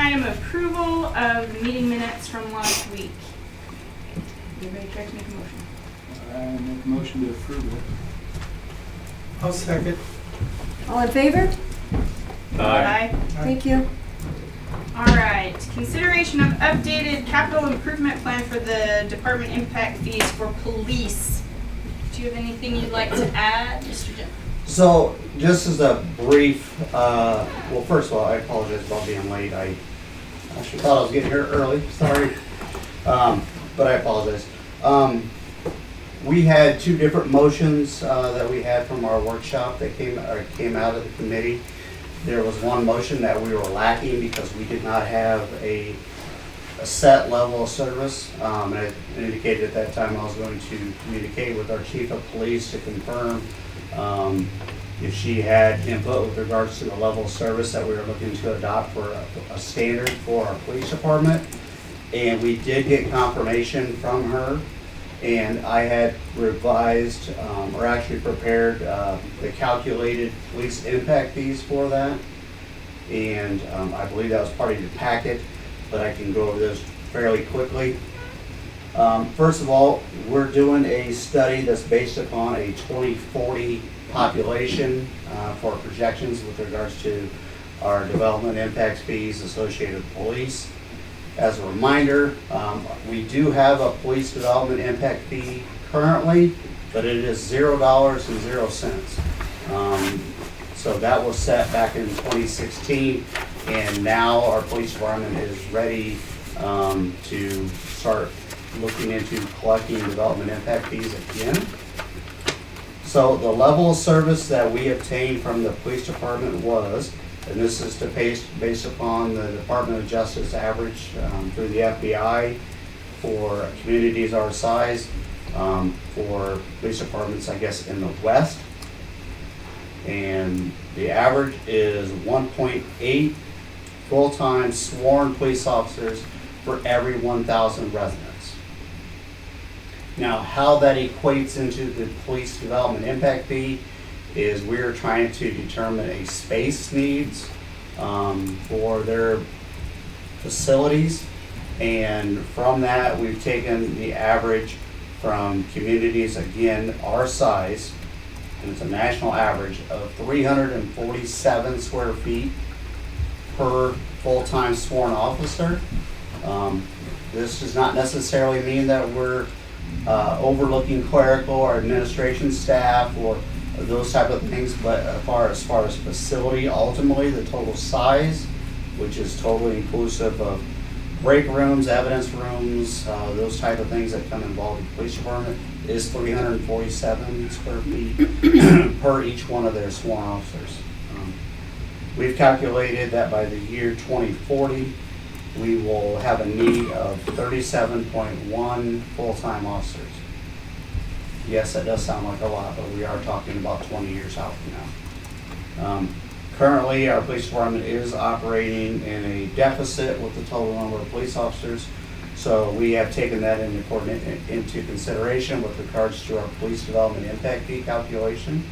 item, approval of the meeting minutes from last week. Anybody care to make a motion? I make a motion to approve it. I'll second. All in favor? Aye. Thank you. All right, consideration of updated capital improvement plan for the department impact fees for police. Do you have anything you'd like to add, Mr. Jim? So, just as a brief, well, first of all, I apologize about being late. I actually thought I was getting here early, sorry. But I apologize. We had two different motions that we had from our workshop that came out of the committee. There was one motion that we were lacking because we did not have a set level of service. And I indicated at that time I was going to communicate with our chief of police to confirm if she had input with regards to the level of service that we were looking to adopt for a standard for our police department. And we did get confirmation from her, and I had revised, or actually prepared, the calculated police impact fees for that. And I believe that was part of your packet, but I can go over those fairly quickly. First of all, we're doing a study that's based upon a 2040 population for projections with regards to our development impact fees associated with police. As a reminder, we do have a police development impact fee currently, but it is $0.00. So that was set back in 2016, and now our police department is ready to start looking into collecting development impact fees again. So the level of service that we obtained from the police department was, and this is based upon the Department of Justice average through the FBI for communities our size, for police departments, I guess, in the West. And the average is 1.8 full-time sworn police officers for every 1,000 residents. Now, how that equates into the police development impact fee is we're trying to determine a space needs for their facilities. And from that, we've taken the average from communities, again, our size, and it's a national average of 347 square feet per full-time sworn officer. This does not necessarily mean that we're overlooking clerical or administration staff or those type of things, but as far as facility, ultimately the total size, which is totally inclusive of break rooms, evidence rooms, those type of things that come involved in the police department, is 347 square feet per each one of their sworn officers. We've calculated that by the year 2040, we will have a need of 37.1 full-time officers. Yes, that does sound like a lot, but we are talking about 20 years out from now. Currently, our police department is operating in a deficit with the total number of police officers. So we have taken that into consideration with regards to our police development impact fee calculation.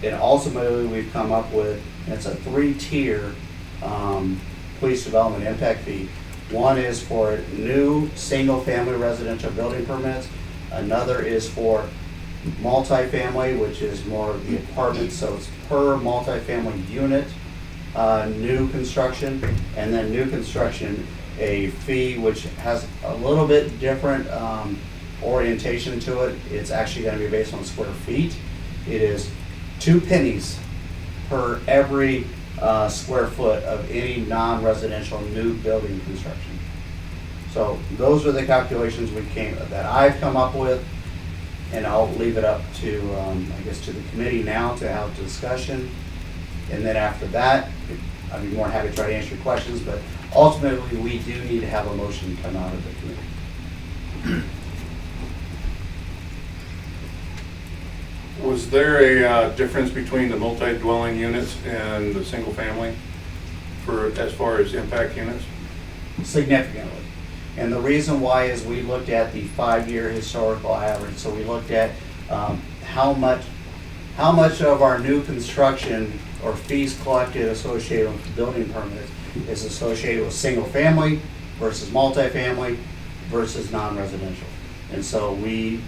And ultimately, we've come up with, it's a 3-tier police development impact fee. One is for new single-family residential building permits. Another is for multifamily, which is more of the apartments, so it's per multifamily unit, new construction, and then new construction, a fee which has a little bit different orientation to it. It's actually going to be based on square feet. It is 2 pennies per every square foot of any non-residential new building construction. So those are the calculations that I've come up with, and I'll leave it up to, I guess, to the committee now to have a discussion. And then after that, I'd be more than happy to try to answer your questions, but ultimately we do need to have a motion come out of the committee. Was there a difference between the multi-dwelling units and the single family as far as impact units? Significantly. And the reason why is we looked at the 5-year historical average. So we looked at how much of our new construction or fees collected associated with building permits is associated with single family versus multifamily versus non-residential. And so we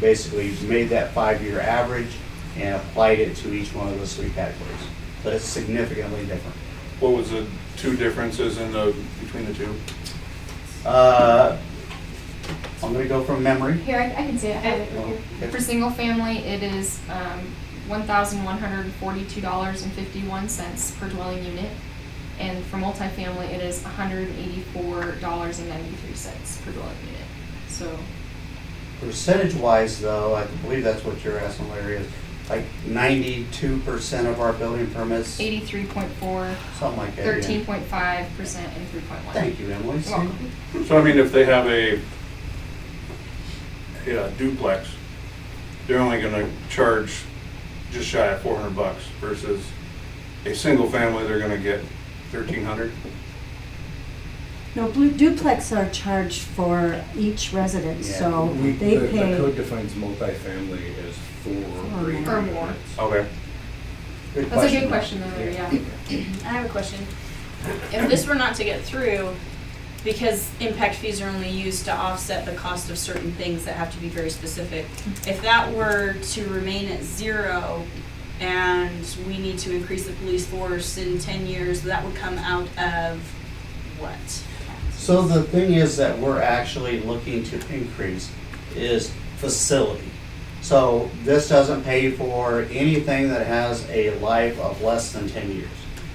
basically made that 5-year average and applied it to each one of those 3 categories. But it's significantly different. What was the 2 differences between the 2? I'm gonna go from memory. Here, I can say it. I have it right here. Okay. For single family, it is $1,142.51 per dwelling unit. And for multifamily, it is $184.93 per dwelling unit. So, Percentage-wise, though, I believe that's what you're asking, Larry, is like 92% of our building permits, 83.4, something like that. yeah. 13.5%, and 3.1. Thank you, Emily. You're welcome. So I mean, if they have a duplex, they're only gonna charge just shy of $400 versus a single family, they're gonna get $1,300. No, duplex are charged for each residence, Yeah, so The they code pay. defines multifamily as 4 Or or more. Or more. Okay. Good That's a good question, though, Larry, yeah. I have a question. If this were not to get through, because impact fees are only used to offset the cost of certain things that have to be very specific, if that were to remain at 0 and we need to increase the police force in 10 years, that would come out of what? So the thing is that we're actually looking to increase is facility. So this doesn't pay for anything that has a life of less than 10 years.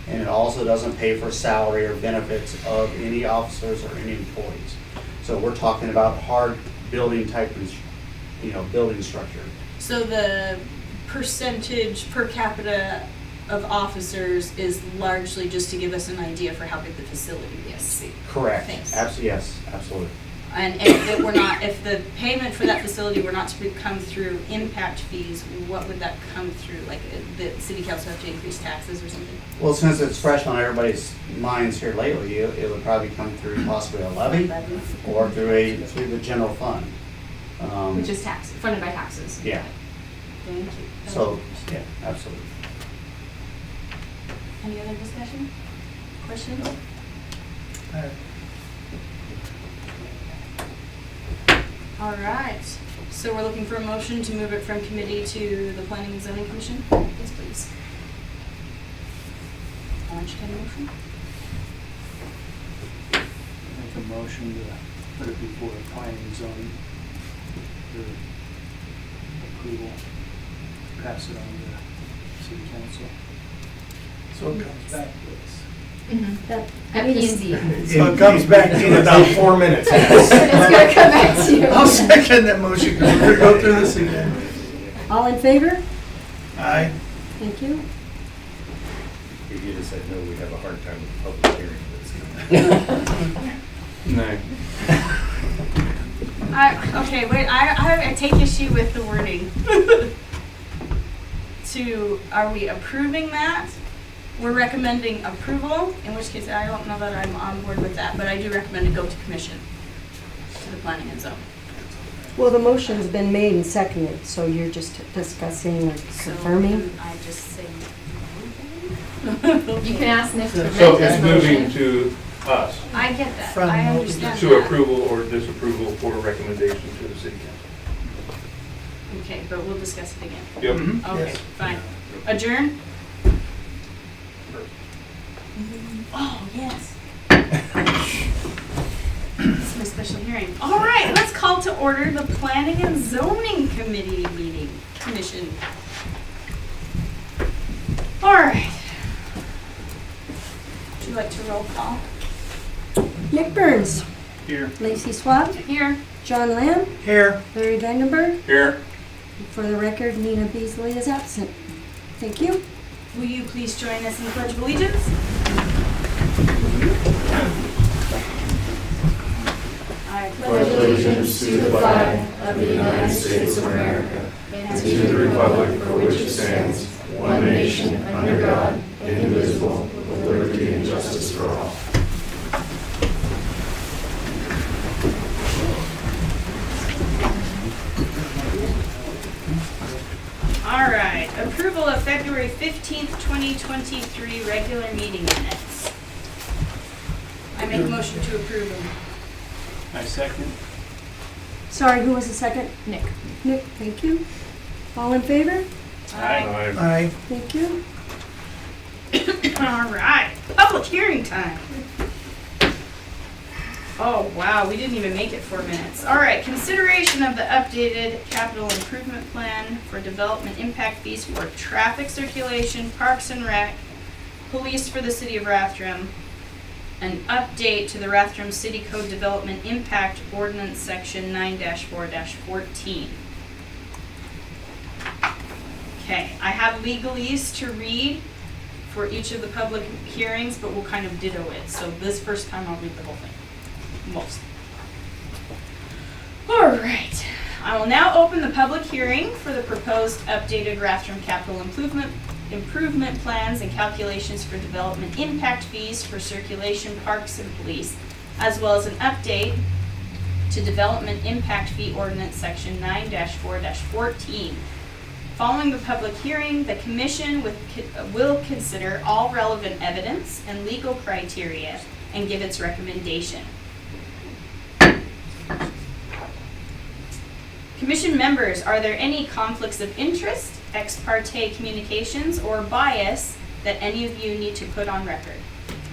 And it also doesn't pay for salary or benefits of any officers or any employees. So we're talking about hard building type, building structure. So the percentage per capita of officers is largely just to give us an idea for how big the facility is. Correct. Thanks. Yes, absolutely. And if it were not, if the payment for that facility were not to come through impact fees, what would that come through? Like, the city council have to increase taxes or something? Well, since it's fresh on everybody's minds here lately, it would probably come through possibly a levy or through the general fund. Which is funded by taxes. Yeah. Thank you. So, yeah, absolutely. Any other discussion? Questions? All right, so we're looking for a motion to move it from committee to the Planning and Zoning Commission? Yes, please. I'll entertain a motion. Make a motion to put it before the planning and zoning for approval, pass it on to city council. So it comes back to us. Mm-hmm. That- At P&Z. So it comes back in about 4 minutes. It's gonna come back to you. I'll second that motion, because we're gonna go through this again. All in favor? Aye. Thank you. If you just said no, we'd have a hard time with the public hearing this. No. Okay, wait, I take issue with the wording. Are we approving that? We're recommending approval, in which case I don't know that I'm on board with that, but I do recommend to go to commission, to the planning and zoning. Well, the motion's been made and seconded, so you're just discussing or confirming? So I just say. You can ask Nick to So amend his it's moving motion. to us, I get that, From I understand to that. approval or disapproval for recommendation to the city council. Okay, but we'll discuss it again. Yep. Okay, Yes. fine. Adjourn? Oh, yes. This is my special hearing. All right, let's call to order the Planning and Zoning Committee Commission. All right. Would you like to roll call? Nick Burns, Here. Lacey Swab, Here. John Lamb, Here. Larry Vandenberg. Here. For the record, Nina Beasley is absent. Thank you. Will you please join us in the Pledge of Allegiance? I pledge allegiance to the flag of the United States of America and to the republic for which it stands, one nation, under God, indivisible, with liberty and justice for all. All right, approval of February 15th, 2023 regular meeting minutes. make a motion to approve them. I second. Sorry, who was the second? Nick. Nick, thank you. All in favor? Aye. Aye. Thank you. All right, public hearing time. Oh, wow, we didn't even make it 4 minutes. All right, consideration of the updated capital improvement plan for development impact fees for traffic circulation, parks and rec, police for the city of Rathdrum, an update to the Rathdrum City Code Development Impact Ordinance Section 9-4-14. Okay, I have legalese to read for each of the public hearings, but we'll kind of ditto it. So this first time I'll read the whole thing. Most. All right. I will now open the public hearing for the proposed updated Rathdrum capital improvement plans and calculations for development impact fees for circulation, parks, and police, as well as an update to development impact fee ordinance section 9-4-14. Following the public hearing, the commission will consider all relevant evidence and legal criteria and give its recommendation. Commission members, are there any conflicts of interest, ex parte communications, or bias that any of you need to put on record?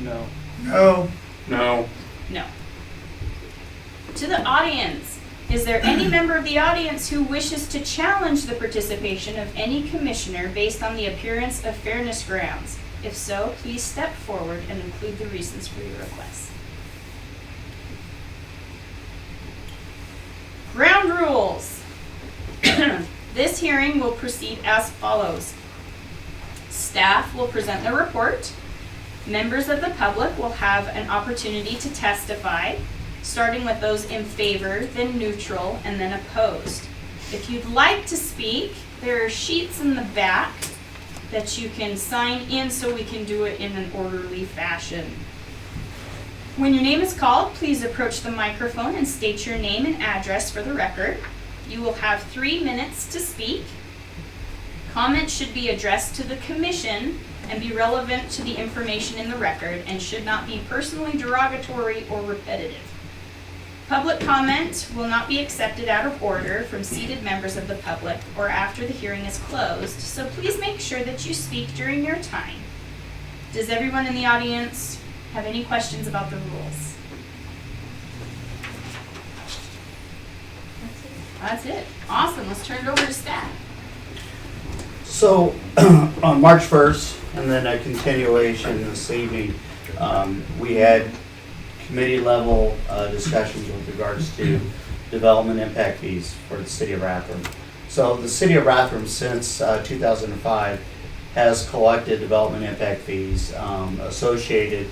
No. No. No. No. To the audience, is there any member of the audience who wishes to challenge the participation of any commissioner based on the appearance of fairness grounds? If so, please step forward and include the reasons for your request. Ground rules. This hearing will proceed as follows. Staff will present their report. Members of the public will have an opportunity to testify, starting with those in favor, then neutral, and then opposed. If you'd like to speak, there are sheets in the back that you can sign in so we can do it in an orderly fashion. When your name is called, please approach the microphone and state your name and address for the record. You will have 3 minutes to speak. Comments should be addressed to the commission and be relevant to the information in the record and should not be personally derogatory or repetitive. Public comment will not be accepted out of order from seated members of the public or after the hearing is closed, so please make sure that you speak during your time. Does everyone in the audience have any questions about the rules? That's it. Awesome. Let's turn it over to staff. So, on March 1st, and then a continuation this evening, we had committee-level discussions with regards to development impact fees for the city of Rathdrum. So, the city of Rathdrum, since 2005, has collected development impact fees associated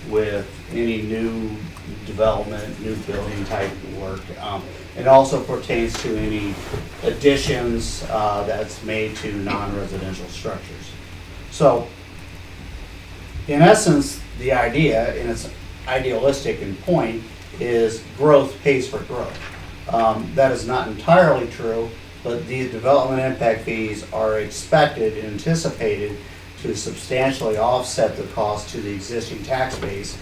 with any new development, new building type work. It also pertains to any additions that's made to non-residential structures. So, in essence, the idea, and it's idealistic in point, is growth pays for growth. That is not entirely true, but these development impact fees are expected and anticipated to substantially offset the cost to the existing tax base,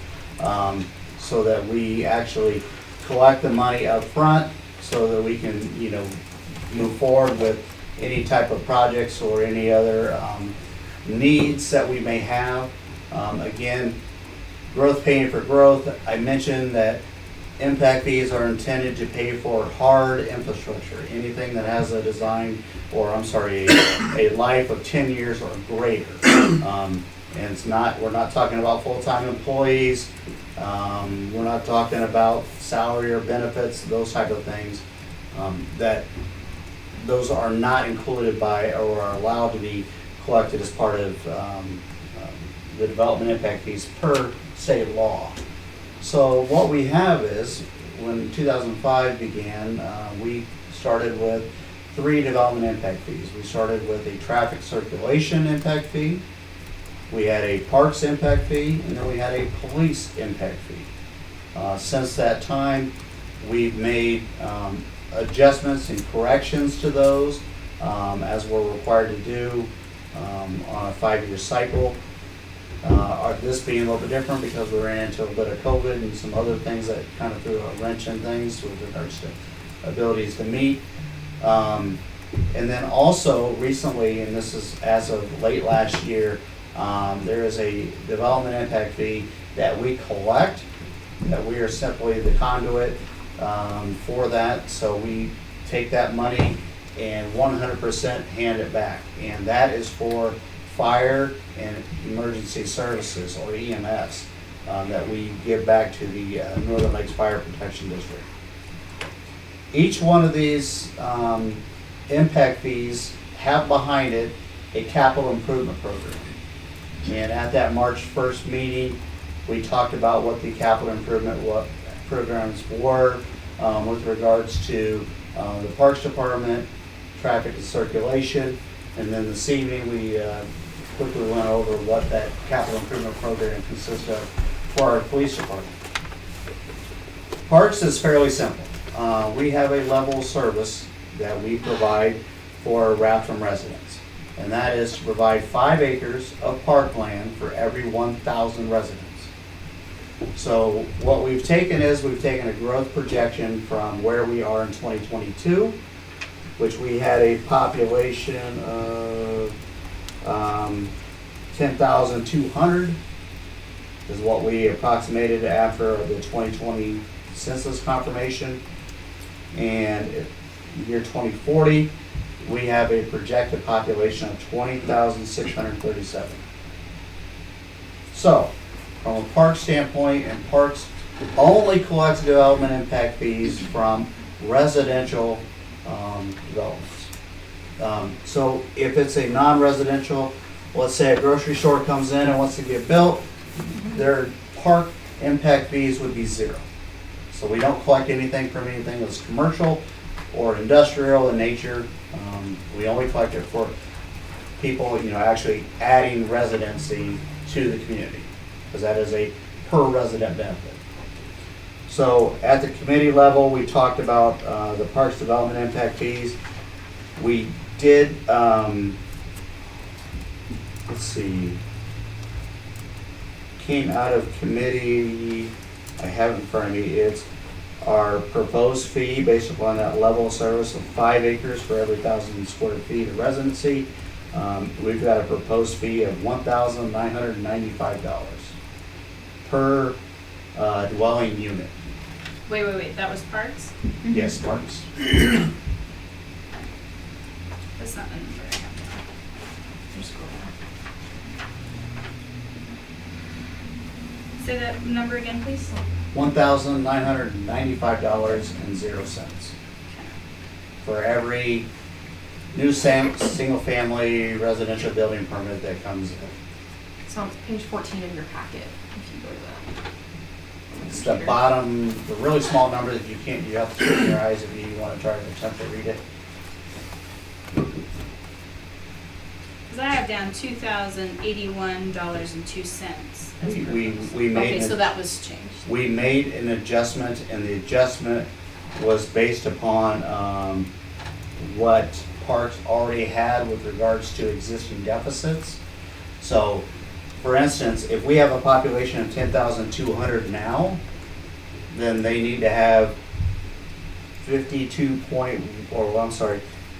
so that we actually collect the money up front so that we can, move forward with any type of projects or any other needs that we may have. Again, growth paying for growth. I mentioned that impact fees are intended to pay for hard infrastructure, anything that has a design, or a life of 10 years or greater. And we're not talking about full-time employees. We're not talking about salary or benefits, those type of things. Those are not included by or are allowed to be collected as part of the development impact fees per state law. So what we have is, when 2005 began, we started with 3 development impact fees. We started with a traffic circulation impact fee, we had a parks impact fee, and then we had a police impact fee. Since that time, we've made adjustments and corrections to those as we're required to do on a 5-year cycle. This being a little bit different because we ran into a bit of COVID and some other things that kind of threw a wrench in things with regards to abilities to meet. And then also recently, and this is as of late last year, there is a development impact fee that we collect, that we are simply the conduit for that. So we take that money and 100% hand it back. And that is for fire and emergency services, or EMS, that we give back to the Northern Lakes Fire Protection District. Each one of these impact fees have behind it a capital improvement program. And at that March 1st meeting, we talked about what the capital improvement programs were with regards to the Parks Department, traffic and circulation, and then this evening we quickly went over what that capital improvement program consists of for our police department. Parks is fairly simple. We have a level service that we provide for Rathdrum residents, and that is to provide 5 acres of parkland for every 1,000 residents. So what we've taken is we've taken a growth projection from where we are in 2022, which we had a population of 10,200 is what we approximated after the 2020 census confirmation. And year 2040, we have a projected population of 20,637. So, from a park standpoint, and parks only collects development impact fees from residential developments. So if it's a non-residential, let's say a grocery store comes in and wants to get built, their park impact fees would be 0. So we don't collect anything from anything that's commercial or industrial in nature. We only collect it for people, actually adding residency to the community, because that is a per resident benefit. So at the committee level, we talked about the parks development impact fees. We did, came out of committee, I have it in front of me, it's our proposed fee based upon that level of service of 5 acres for every 1,000 square feet of residency. We've got a proposed fee of $1,995 per dwelling unit. Wait, that was parks? Yes, parks. That's not the number I have now. Just scroll down. Say that number again, please. $1,995.00 for every new single-family residential building permit that comes in. So it's page 14 of your packet, if you go to that. It's the bottom, the really small number that you have to open your eyes if you want to try to attempt to read it. Because I have down $2,081.02. We made Okay, so that was changed. We made an adjustment, and the adjustment was based upon what parks already had with regards to existing deficits. So, for instance, if we have a population of 10,200 now, then they need to have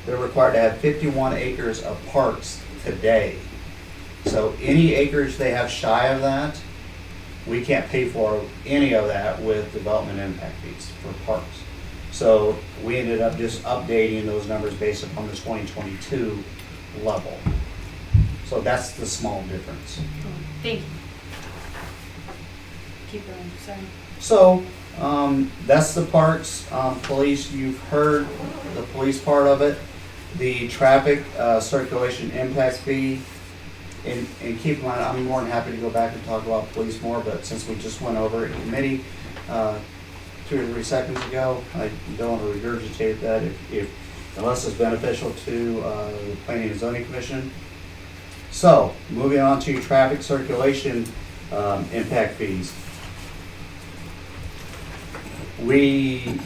they're required to have 51 acres of parks today. So any acres they have shy of that, we can't pay for any of that with development impact fees for parks. So we ended up just updating those numbers based upon the 2022 level. So that's the small difference. Thank you. Keep going, sorry. So that's the parks. Police, you've heard the police part of it. The traffic circulation impact fee. And keep in mind, I'm more than happy to go back and talk about police more, but since we just went over it in committee 2 or 3 seconds ago, I don't want to regurgitate that unless it's beneficial to the Planning and Zoning Commission. So, moving on to traffic circulation impact fees. We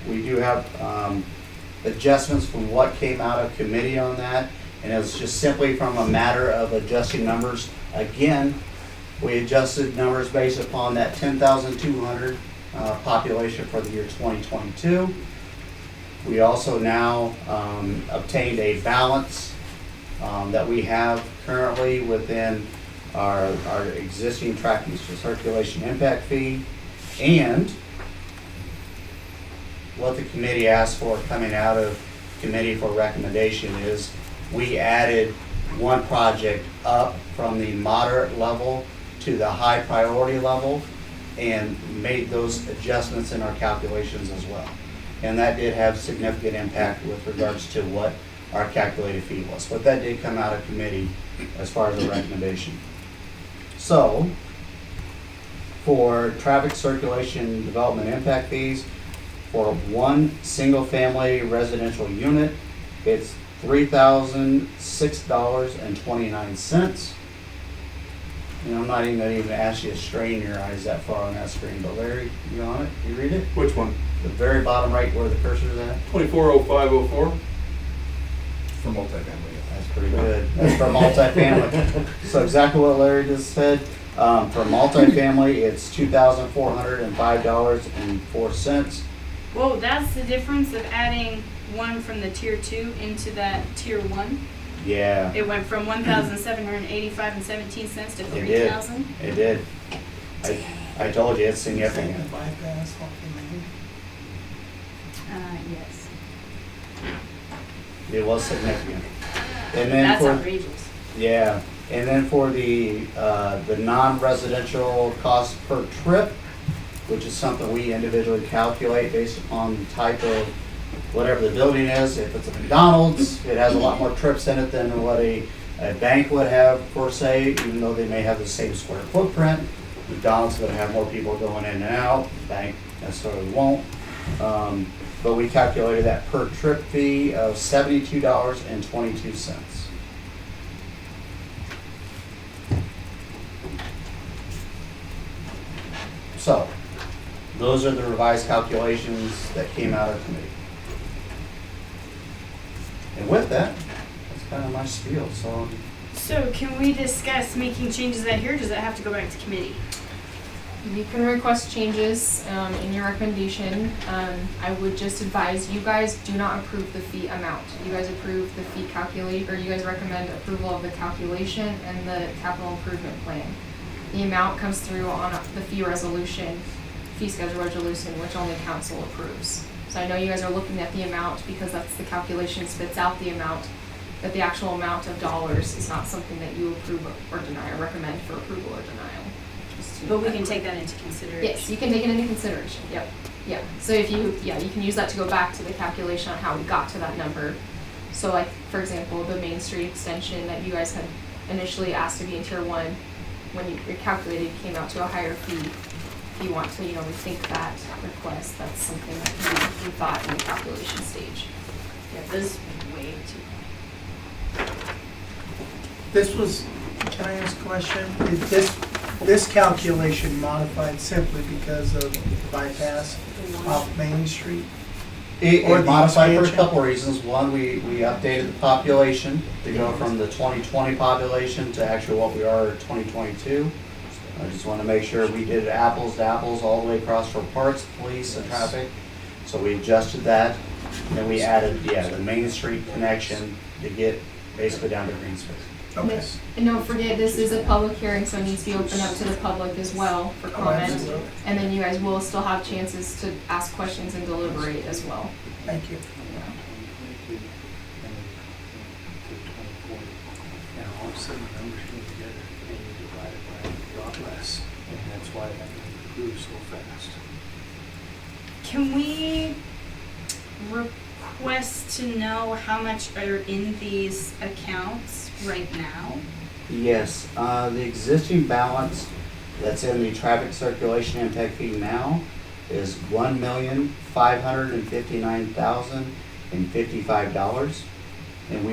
do have adjustments from what came out of committee on that, and it's just simply from a matter of adjusting numbers Again, we adjusted numbers based upon that 10,200 population for the year 2022. We also now obtained a balance that we have currently within our existing tracking circulation impact fee, and what the committee asked for coming out of committee for recommendation is we added one project up from the moderate level to the high priority level and made those adjustments in our calculations as well. And that did have significant impact with regards to what our calculated fee was. But that did come out of committee as far as a recommendation. So, for traffic circulation development impact fees, for one single-family residential unit, it's $3,006.29. And I'm not even gonna ask you to strain your eyes that far on that screen, but Larry, you on it? You read it? Which one? The very bottom right where the cursor's at? 240504? For multifamily. That's pretty good. That's for multifamily. So exactly what Larry just said. For multifamily, it's $2,405.04. Whoa, that's the difference of adding one from the tier 2 into that tier 1? Yeah, It went from 1,785 and 17 cents to it did. 3,000? It did. I told you, it's significant. Bypass, Yes. It was significant. And then That's for, outrageous. yeah, and then for the non-residential cost per trip, which is something we individually calculate based upon the type of whatever the building is. If it's a McDonald's, it has a lot more trips in it than what a bank would have per se, even though they may have the same square footprint. McDonald's is gonna have more people going in and out, bank necessarily won't. But we calculated that per trip fee of $72.22. So, those are the revised calculations that came out of committee. And with that, that's kind of my spiel, so. So can we discuss making changes out here, or does that have to go back to committee? You can request changes in your recommendation. I would just advise you guys do not approve the fee amount. You guys approve the fee or you guys recommend approval of the calculation and the capital improvement plan. The amount comes through on the fee schedule resolution, which only council approves. So I know you guys are looking at the amount because that's the calculation spits out the amount, but the actual amount of dollars is not something that you approve or deny or recommend for approval or denial. But we can take that into consideration. Yes, you can take it into consideration, yep, yeah. So if you can use that to go back to the calculation on how we got to that number. So like, for example, the Main Street extension that you guys had initially asked to be in tier 1, when you calculated, came out to a higher fee. If you want to, rethink that request, that's something that can be rethought in the calculation stage. Yeah, this is way too. This was, can I ask a question? Is this calculation modified simply because of bypass off Main Street? It Or the modified for a expansion? couple reasons. One, we updated the population to go from the 2020 population to actually what we are in 2022. I just want to make sure we did apples to apples all the way across for parks, police, and traffic. So we adjusted that, and then we added, the Main Street connection to get basically down to green space. Okay. And don't forget, this is a public hearing, so it needs to be opened up to the public as well for comment. absolutely. And then you guys will still have chances to ask questions and deliberate as well. Thank you. And all of a sudden, the numbers came together and you divide it by a lot less. And that's why that number grew so fast. Can we request to know how much are in these accounts right now? Yes, the existing balance that's in the traffic circulation impact fee now is $1,559,055. And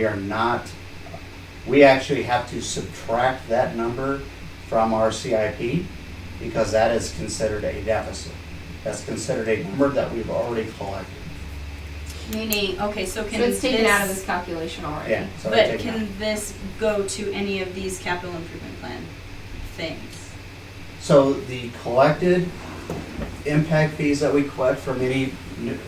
we actually have to subtract that number from our CIP because that is considered a deficit. That's considered a number that we've already collected. Meaning, okay, so So can it's taken out of this this, calculation already. Yeah. so but take it out. can this go to any of these capital improvement plan things? So the collected impact fees that we collect from any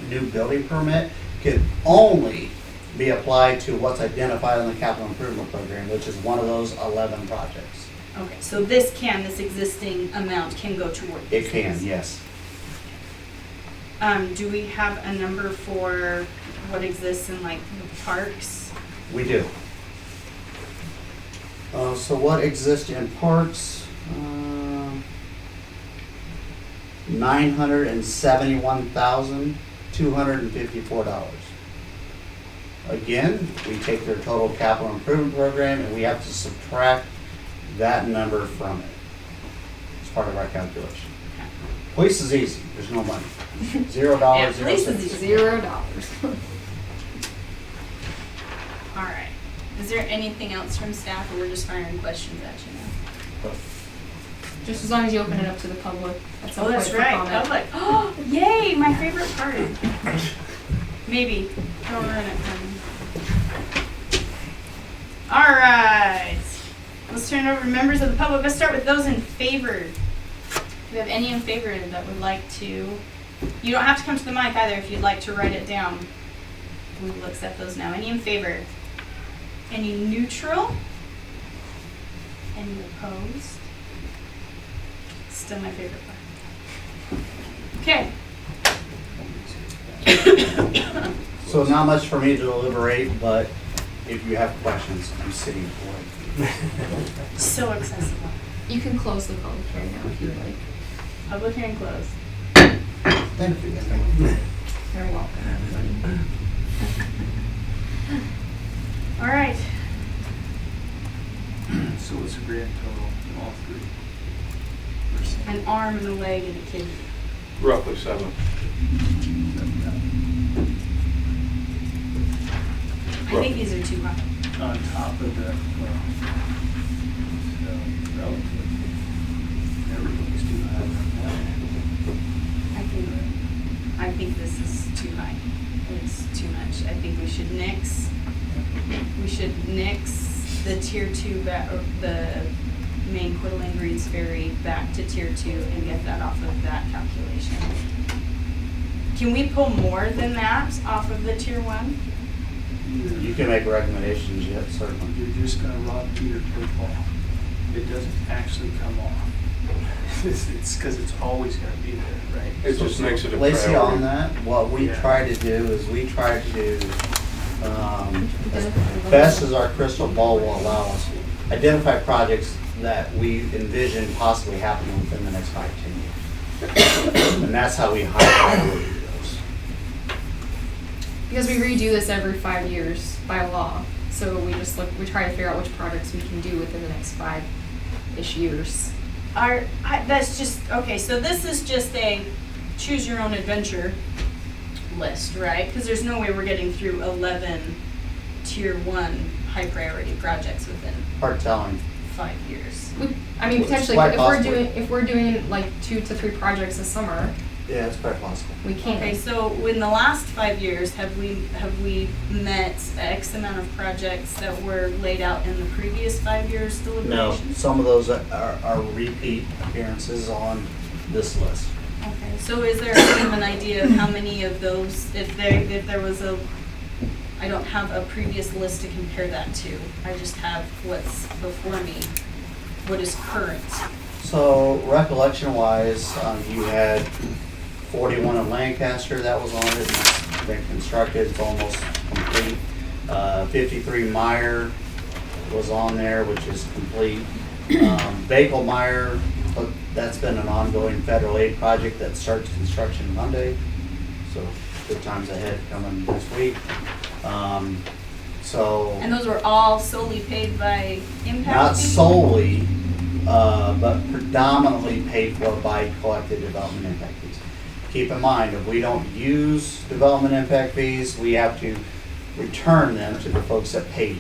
new building permit could only be applied to what's identified in the capital improvement program, which is one of those 11 projects. Okay, so this existing amount can go toward these It can, things? yes. Do we have a number for what exists in like the parks? We do. So what exists in parks? $971,254. Again, we take their total capital improvement program and we have to subtract that number from it. It's part of our calculation. Police is easy, there's no money. $0, Yeah, 0 police is cents. easy. $0. All right. Is there anything else from staff, or we're just firing questions at you now? Just as long as you open it up to the public at some Oh, point that's for right. comment. Public. Oh, yay! My favorite part. Maybe. Don't ruin it for me. All right. Let's turn it over to members of the public. Let's start with those in favor. Do we have any in favor that would like to? You don't have to come to the mic either if you'd like to write it down. We will accept those now. Any in favor? Any neutral? Any opposed? Still my favorite part. Okay. So not much for me to deliberate, but if you have questions, I'm sitting for it. So accessible. You can close the public hearing now if you'd like. Public hearing closed. Thank you. You're welcome, everybody. All right. So what's the grand total, all three? An arm and a leg and a kidney. Roughly 7. I think these are too high. On top of the, well, so relative, everything's too high. I think this is too high. It's too much. I think we should nix. We should nix the tier 2 back, or the main Quittle Greens Ferry back to tier 2 and get that off of that calculation. Can we pull more than that off of the tier 1? You can make recommendations, yet certainly. You're just gonna rob Peter to pay Paul. It doesn't actually come off. It's because it's always gonna be there, right? It just makes it a Lacey, on priority. that, what we Yeah. try to do is we try to, as best as our crystal ball will allow us, identify projects that we envision possibly happening within the next 5-10 years. And that's how we hire those. Because we redo this every 5 years by law. So we just we try to figure out which projects we can do within the next 5-ish years. That's just, okay, so this is just a choose your own adventure list, right? Because there's no way we're getting through 11 tier 1 high priority projects within Hard telling. 5 years. I mean, It's potentially, quite if we're doing like 2 to 3 projects this summer, Yeah, it's quite possible. we can. Okay, so in the last 5 years, have we met X amount of projects that were laid out in the previous 5 years No, deliberations? some of those are repeat appearances on this list. Okay, so is there kind of an idea of how many of those, if there was a, I don't have a previous list to compare that to. I just have what's before me, what is current. So recollection-wise, you had 41 in Lancaster, that was on it, and it's been constructed, it's almost complete. 53 Meyer was on there, which is complete. Bakelmeyer, that's been an ongoing federal aid project that starts construction Monday, so good times ahead coming this week. And those were all solely paid by impact Not fees? solely, but predominantly paid for by collected development impact fees. Keep in mind, if we don't use development impact fees, we have to return them to the folks that paid.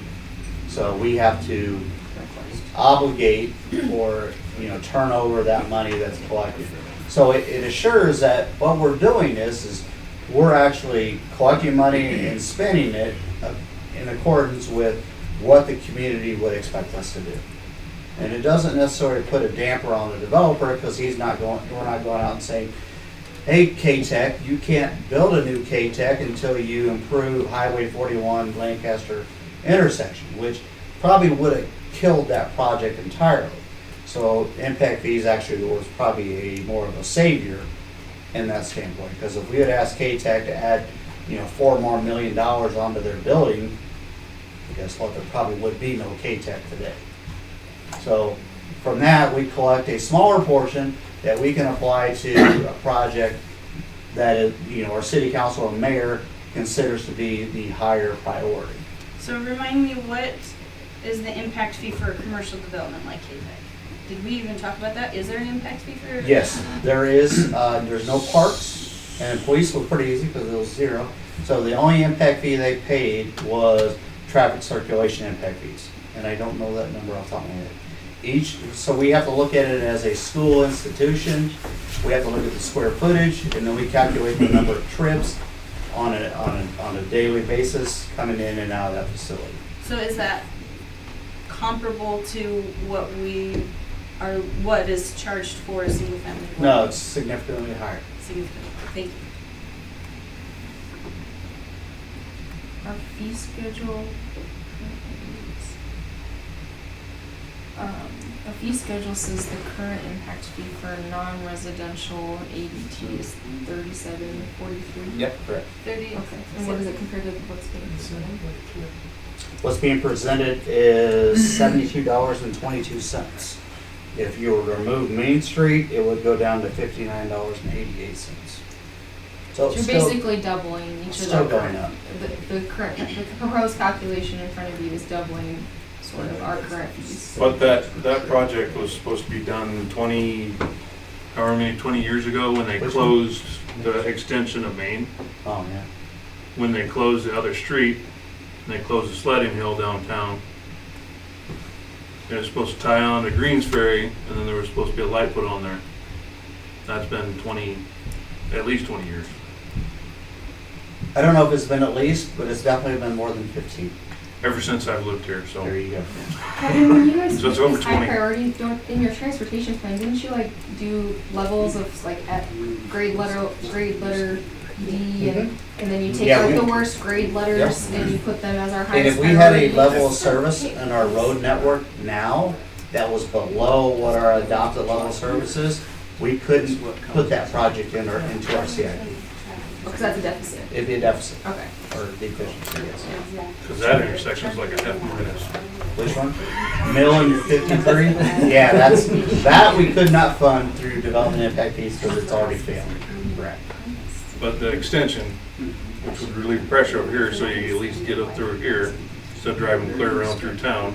So we have to obligate or, turn over that money that's collected. So it assures that what we're doing is we're actually collecting money and spending it in accordance with what the community would expect us to do. And it doesn't necessarily put a damper on the developer, because we're not going out and saying, hey, K-Tech, you can't build a new K-Tech until you improve Highway 41 Lancaster intersection, which probably would have killed that project entirely. So impact fees actually was probably more of a savior in that standpoint, because if we had asked K-Tech to add, $4 million more onto their building, guess what, there probably would be no K-Tech today. So from that, we collect a smaller portion that we can apply to a project that is, our city council and mayor considers to be the higher priority. So remind me, what is the impact fee for a commercial development like K-Tech? Did we even talk about that? Is there an impact fee for? Yes, there is. There's no parks, and police was pretty easy because it was zero. So the only impact fee they paid was traffic circulation impact fees, and I don't know that number off the top of my head. So we have to look at it as a school institution. We have to look at the square footage, and then we calculate the number of trips on a daily basis coming in and out of that facility. So is that comparable to what is charged for a single family home? No, it's significantly higher. Significantly. Thank you. Our fee schedule. A fee schedule says the current impact fee for non-residential ADT is $37.43. Yep, correct. 30. Okay, and what is it compared to what's being presented? What's being presented is $72.22. If you were to remove Main Street, it would go down to $59.88. So You're basically doubling each of still the going up. the proposed calculation in front of you is doubling sort of our current fees. But that project was supposed to be done 20 years ago when they Which closed the extension of Main. Oh, yeah. When they closed the other street, and they closed the sledding hill downtown. It was supposed to tie on to Greens Ferry, and then there was supposed to be a light put on there. That's been at least 20 years. I don't know if it's been at least, but it's definitely been more than 15. Ever since I've lived here, so. There you go. Kevin, when you guys So it's put over these high 20. priority, in your transportation plan, didn't you do levels of at grade letter D, and then you take Yeah, the we- worst grade letters and you put them as our And highest if we had a priority? level of service in our road network now that was below what our adopted level of service is, we couldn't put that project into our CIP. Because that's a deficit. It'd be a deficit Okay. or deficiency, yes. Because that intersection is like a half minute. Which one? Mill and 53? Yeah, that we could not fund through development impact fees because it's already failed. Correct. But the extension, which would relieve pressure over here, so you at least get up through here, instead of driving clear around through town,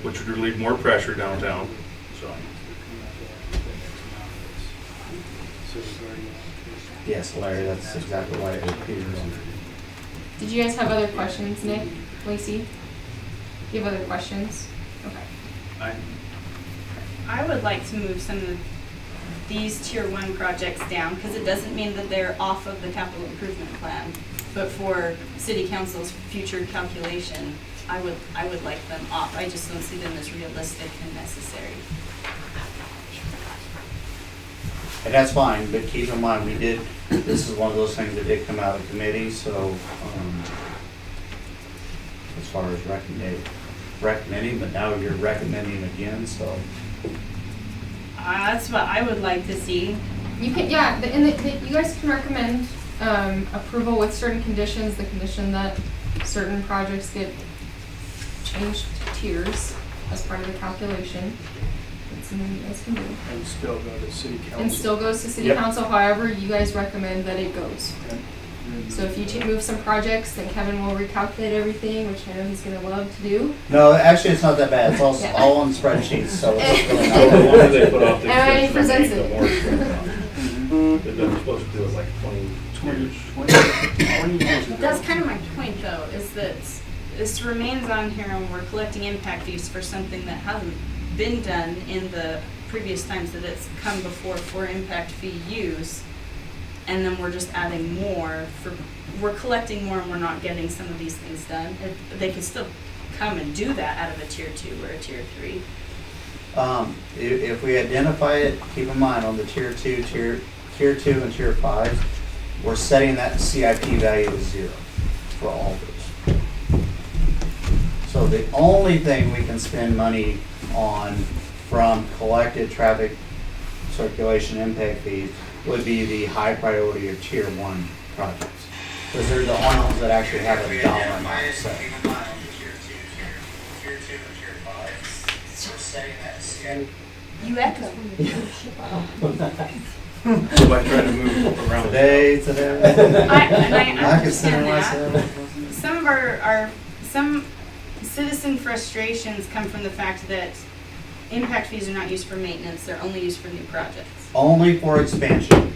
which would relieve more pressure downtown, so. Yes, Larry, that's exactly why it appears. Did you guys have other questions, Nick, Lacey? Do you have other questions? Okay. I would like to move some of these tier 1 projects down, because it doesn't mean that they're off of the capital improvement plan, but for city council's future calculation, I would like them off. I just don't see them as realistic and necessary. And that's fine, but keep in mind, this is one of those things that did come out of committee, so, as far as recommending, but now you're recommending again, so. That's what I would like to see. You can, you guys can recommend approval with certain conditions, the condition that certain projects get changed to tiers as part of the calculation. That's something you guys can do. And still go to city council. And still goes to city Yep. council, however you guys recommend that it goes. So if you move some projects, then Kevin will recalculate everything, which I know he's gonna love to do. No, actually, it's not that bad. It's Yeah. all on spreadsheets, so it's really not The that longer bad. they put off the And when he extension, presents the it. more it's going to cost. They're supposed to do it like 20 years. 20 years ago. That's kind of my point, though, is that this remains on here and we're collecting impact fees for something that hasn't been done in the previous times that it's come before for impact fee use. and then we're just adding more we're collecting more and we're not getting some of these things done. They can still come and do that out of a tier 2 or a tier 3. If we identify it, keep in mind on the tier 2 and tier 5, we're setting that CIP value to 0 for all those. So the only thing we can spend money on from collected traffic circulation impact fees would be the high priority or tier 1 projects. Because they're the only ones that actually have a dollar amount set. You echo. By trying to move around. Today. I consider understand that. myself. Some of our some citizen frustrations come from the fact that impact fees are not used for maintenance, they're only used for new projects. Only for expansion,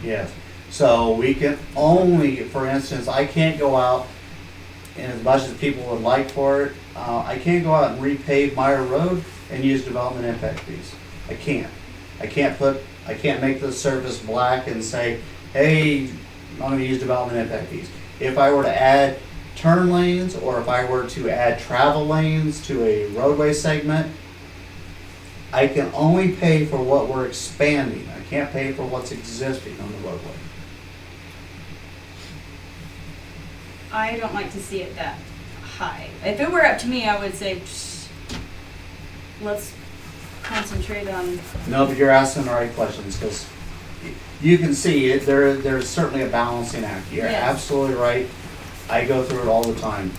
yes. So we can only, for instance, I can't go out, and as much as people would like for it, I can't go out and repave Meyer Road and use development impact fees. I can't. I can't make the surface black and say, hey, I'm going to use development impact fees. If I were to add turn lanes, or if I were to add travel lanes to a roadway segment, I can only pay for what we're expanding. I can't pay for what's existing on the roadway. I don't like to see it that high. If it were up to me, I would say, let's concentrate on. No, but you're asking the right questions, because you can see it. There's certainly a balancing act. You're Yes. absolutely right. I go through it all the time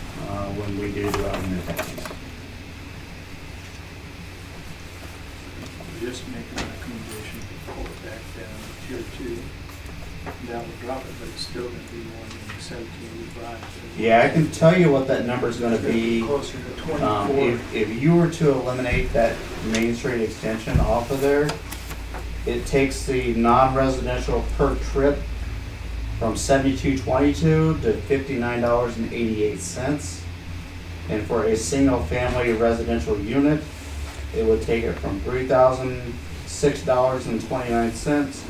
when we do development impact fees. Just make a recommendation to pull it back down to tier 2. That would drop it, but it's still gonna be more than 1785. Yeah, I can tell you what that number's going to be. Closer to 24. If you were to eliminate that Main Street extension off of there, it takes the non-residential per trip from $72.22 to $59.88. And for a single-family residential unit, it would take it from $3,006.29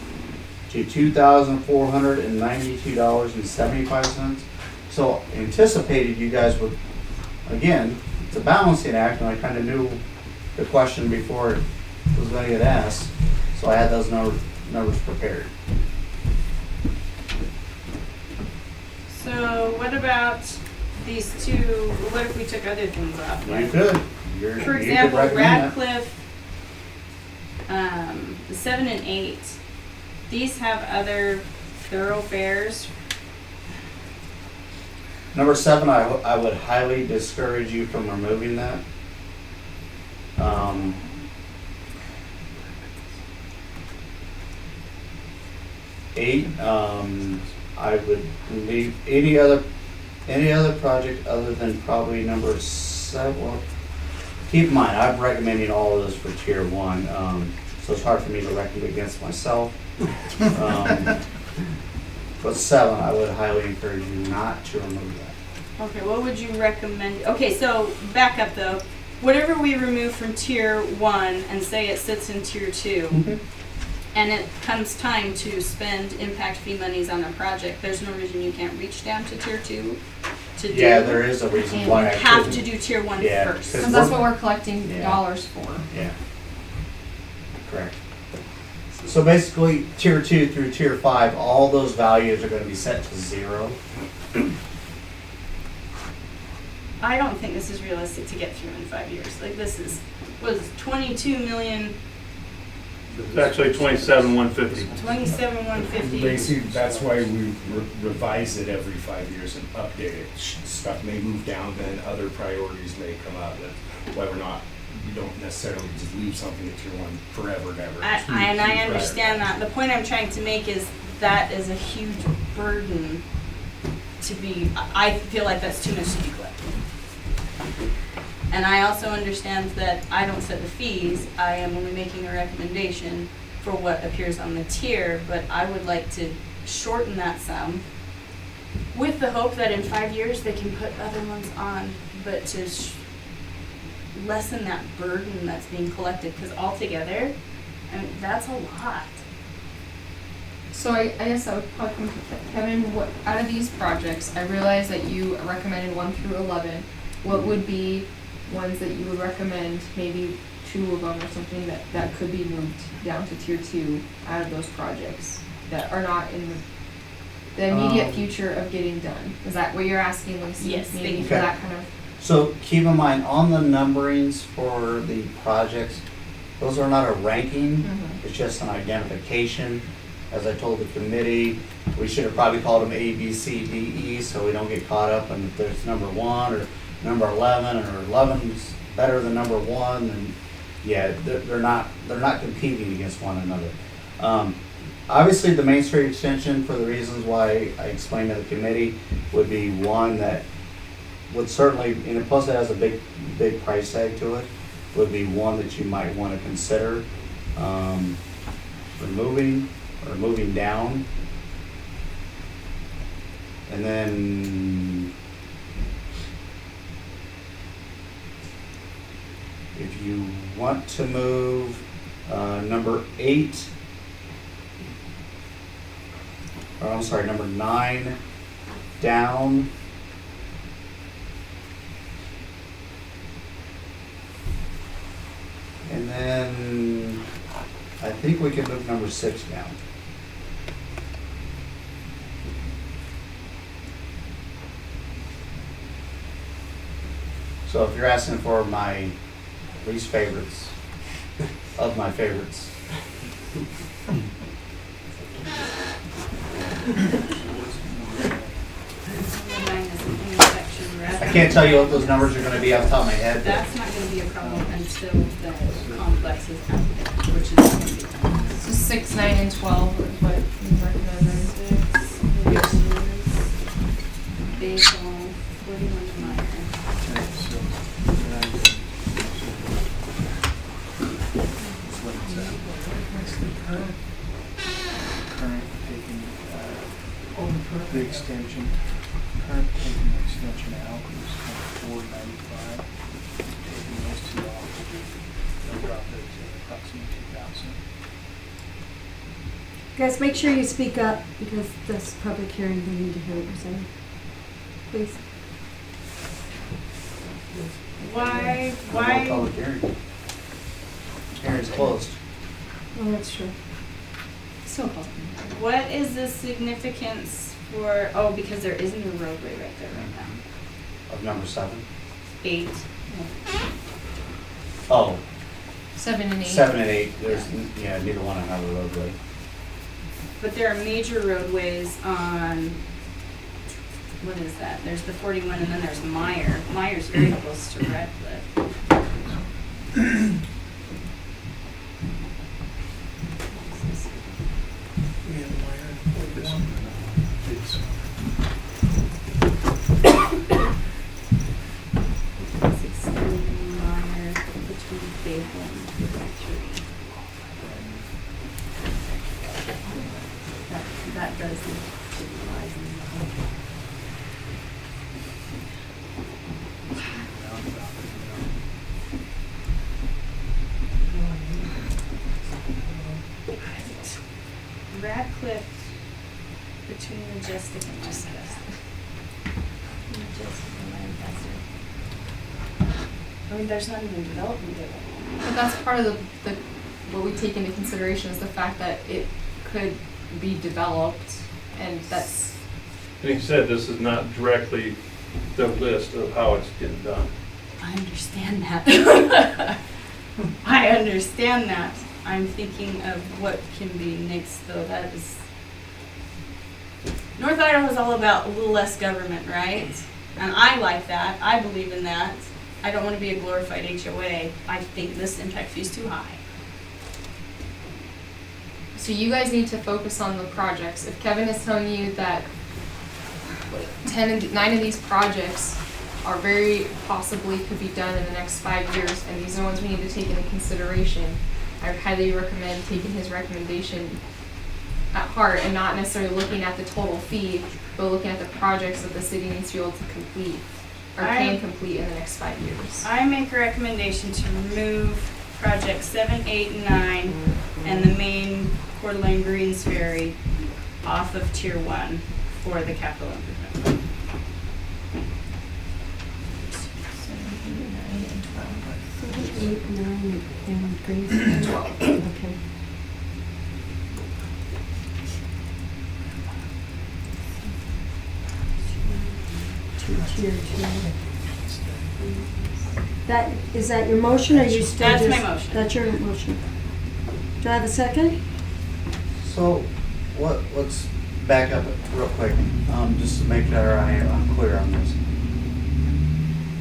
to $2,492.75. So anticipated you guys would, again, it's a balancing act, and I kind of knew the question before it was going to get asked, so I had those numbers prepared. So what about these two? What if we took other things off? You could. For you could example, recommend that. Radcliffe, the 7 and 8, these have other thoroughfares. Number 7, I would highly discourage you from removing that. 8, I would leave any other project other than probably number 7. Well, keep in mind, I'm recommending all of those for tier 1, so it's hard for me to recommend against myself. But 7, I would highly encourage you not to remove that. Okay, what would you recommend? Okay, so back up though. Whatever we remove from tier 1 and say it sits in tier 2, and it comes time to spend impact fee monies on a project, there's no reason you can't reach down to tier 2 to do. Yeah, there is a reason And why you I have couldn't. to do tier 1 Yeah, first. because Because that's what we're collecting Yeah. dollars for. Yeah, correct. So basically, tier 2 through tier 5, all those values are going to be set to 0. I don't think this is realistic to get through in 5 years. Like was 22 million, It's actually 27,150. 27,150. Lacey, that's why we revise it every 5 years and update it. Stuff may move down, then other priorities may come up. That's why we don't necessarily just leave something at tier 1 forever and ever. I understand that. The point I'm trying to make is that is a huge burden to be, I feel like that's too much to be collected. And I also understand that I don't set the fees. I am only making a recommendation for what appears on the tier, but I would like to shorten that sum with the hope that in 5 years they can put other ones on, but to lessen that burden that's being collected, because altogether, I mean, that's a lot. So I guess I would probably come to Kevin, what, out of these projects, I realize that you recommended 1 through 11. What would be ones that you would recommend, maybe 2 of them or something that could be moved down to tier 2 out of those projects that are not in the immediate future of getting done? Is that what you're asking, Lucy? Yes, Maybe thank you. for that kind of, So keep in mind, on the numberings for the projects, those are not a ranking, it's just an identification. As I told the committee, we should have probably called them A, B, C, D, E, so we don't get caught up and if there's number 1 or number 11 or 11's better than number 1, and yeah, they're not competing against one another. Obviously, the Main Street extension, for the reasons why I explained to the committee, would be one that would certainly, and plus it has a big price tag to it, would be one that you might want to consider removing or moving down. And then if you want to move number 8, or I'm sorry, number 9 down. And then I think we can move number 6 down. So if you're asking for my least favorites of my favorites. I can't tell you what those numbers are gonna be off the top of my head, but That's not gonna be a problem until the complex is out there, which is gonna be done. so 6, 9, and 12 is what you recommend then? yes. Basal, 41 minor. Okay, so, current taking, the extension, current taking the extension out is $495. Taking those 2 off, they'll drop it to approximately 2,000. Guys, make sure you speak up because this public hearing, they need to hear what you're saying. Please. Why, No more public hearing. Hearing's closed. Well, that's true. So help me. what is the significance for, oh, because there isn't a roadway right there right now. Of number 7. 8. Oh, 7 and 8. 7 and 8, there's, yeah, neither one have a roadway. But there are major roadways on, what is that? There's the 41 and then there's Meyer. Meyer's very close to Redcliffe. We have Meyer at 41. It's, It's extending Meyer between Bayville and 53. That does rise in the Radcliffe between Majestic and Majestic. Majestic and Lancaster. I mean, there's not even development there. But that's part of the what we take into consideration is the fact that it could be developed, and that's, And he said this is not directly the list of how it's getting done. I understand that. I understand that. I'm thinking of what can be next, though. That is, North Idaho is all about a little less government, right? And I like that. I believe in that. I don't want to be a glorified HOA. I think this impact fee is too high. so you guys need to focus on the projects. If Kevin is telling you that 9 of these projects are very possibly could be done in the next 5 years, and these are the ones we need to take into consideration, I highly recommend taking his recommendation at heart and not necessarily looking at the total fee, but looking at the projects that the city needs to be able to complete or can complete in the next 5 years. I make a recommendation to remove projects 7, 8, and 9, and the main Coeur d'Alene Greens Ferry off of Tier 1 for the capital improvement. 8, 9, and Green. 12. Okay. Tier 2. Is that your motion, or you still That's my just- motion. That's your motion. Do I have a second? So, let's back up real quick, just to make sure I'm clear on this.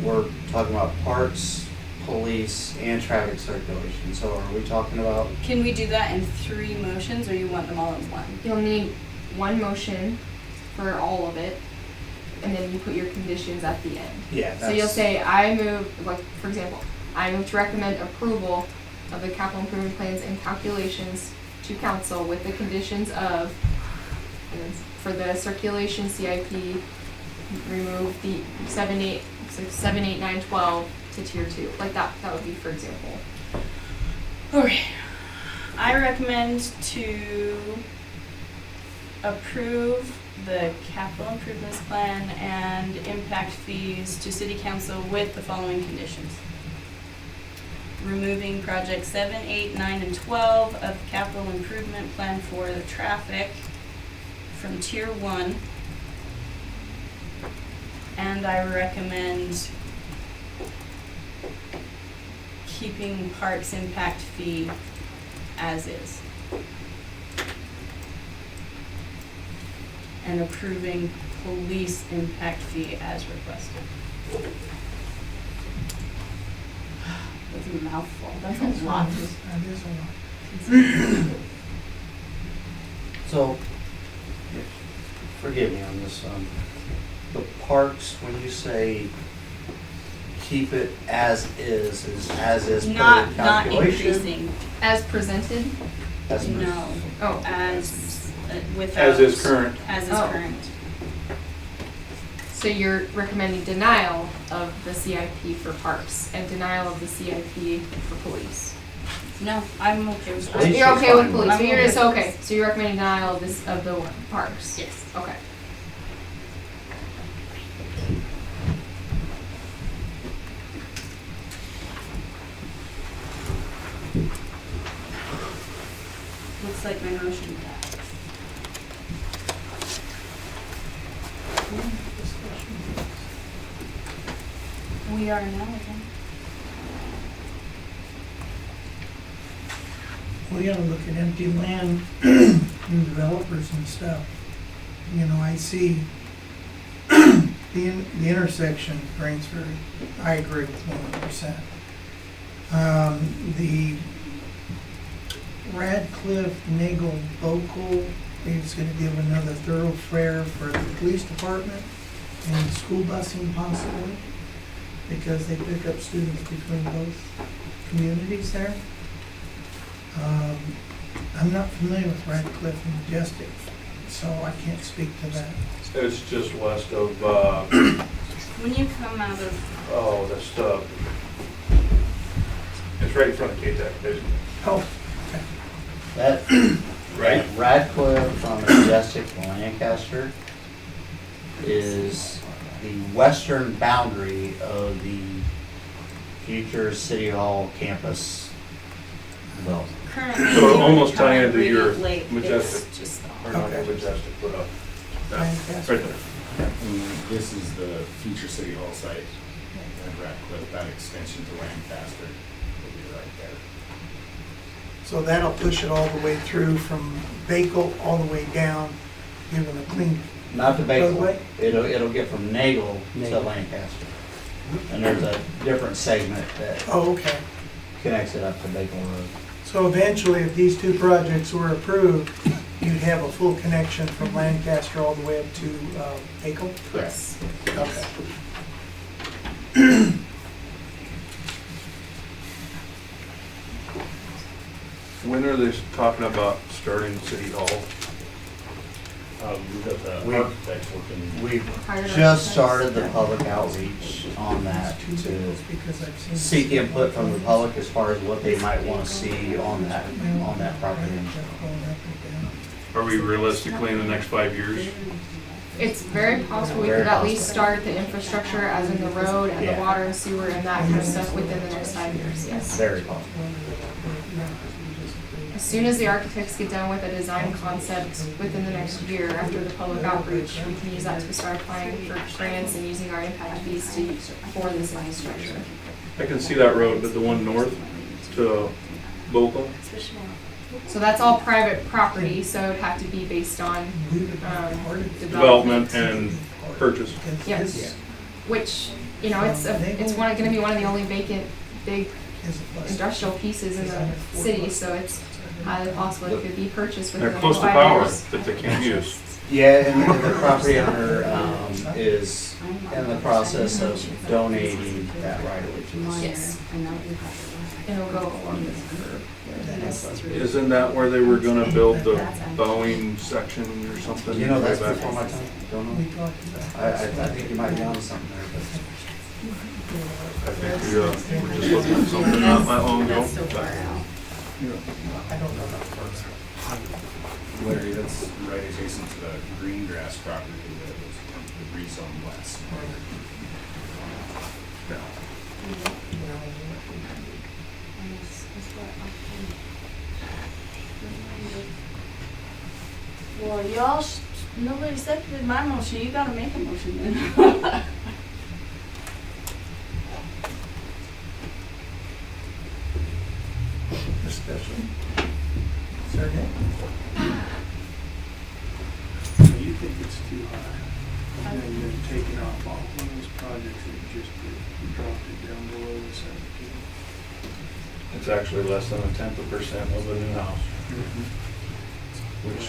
We're talking about parks, police, and traffic circulation, so are we talking about, Can we do that in 3 motions, or you want them all in one? You'll need one motion for all of it, and then you put your conditions at the end. yeah, So you'll say, I move, like, for example, I move to recommend approval of the capital improvement plans and calculations to council with the conditions of, and then for the circulation CIP, remove the 7, 8, 9, 12 to tier 2. Like that would be, for example. Okay. I recommend to approve the capital improvements plan and impact fees to city council with the following conditions. Removing projects 7, 8, 9, and 12 of the capital improvement plan for the traffic from tier 1. And I recommend keeping parks impact fee as is. And approving police impact fee as requested. That's a mouthful, that's a lot. That is a lot. so, forgive me on this, the parks, when you say keep it as is as is per Not calculation? increasing, As presented? As per- no, Oh. as, without. As is current. As is Oh. current. So you're recommending denial of the CIP for parks and denial of the CIP for police? No, I'm okay with Police that. You're okay with fine. police, so I'm you're okay just, with okay, so you're recommending denial of this, of the parks? Yes. Okay. Looks like my motion died. We are now again. We gotta look at empty land and developers and stuff. You know, I see the intersection, Greens Ferry, I agree with 100%. The Radcliffe Nagel Vocal is gonna give another thoroughfare for the police department and school busing possibly, because they pick up students between both communities there. I'm not familiar with Radcliffe and Majestic, so I can't speak to that. It's just west of, When you come out of, that's, it's right in front of K-Tech, basically. Oh, okay. That, Right. Radcliffe from Majestic to Lancaster is the western boundary of the future City Hall campus development. currently. So you almost come tie out into of your Radiant Lake, Majestic. it's just Or not Okay. Majestic, but Lancaster. right there. And this is the future city hall site, and Ratcliffe, that extension to Lancaster will be right there. So that'll push it all the way through from Bakel all the way down, giving a clean, Not to Bakel, Roadway? it'll get from Nagel to Lancaster. And there's a different segment that oh, okay. connects it up to Bakel Road. So eventually, if these two projects were approved, you'd have a full connection from Lancaster all the way up to Bakel? Yes. Okay. When are they talking about starting City Hall? We've got the We- architect working. We've Hired just architects. started the public outreach on that It's two to bills because I've seen. seek input from the public as far as what they might want to see on that property. Are we realistically in the next 5 years? It's very possible we Very could at least possible. start the infrastructure as in the road and the Yeah. water and sewer and that kind of stuff within the next 5 years, yes. Very possible. As soon as the architects get done with a design concept within the next year after the public outreach, we can use that to start applying for grants and using our impact fees for this infrastructure. I can see that road, but the one north to Bochum, So that's all private property, so it'd have to be based on, development and purchase. yes. Which, you know, it's gonna be one of the only vacant big industrial pieces in the city, so it's highly possible it could be purchased within They're the close next to 5 power years. that they can't use. Yeah, and the property owner is in the process of donating that right away to us. Yes. It'll go along with Isn't that where they were gonna build the Boeing section or something? You know, that's way back? before my time. Don't know. We talked about. I think you might be on something there, I think we were just looking at something not that long ago. That's so far out. I don't know that first. Larry, that's right adjacent to the green grass property that was the rezone last. Well, y'all, nobody seconded my motion, you gotta make a motion then. Discussion. Second. So you think it's too high? And then you're taking off all of those projects that you just did, you dropped it down below the 17. It's actually less than 1/10% of a new house, which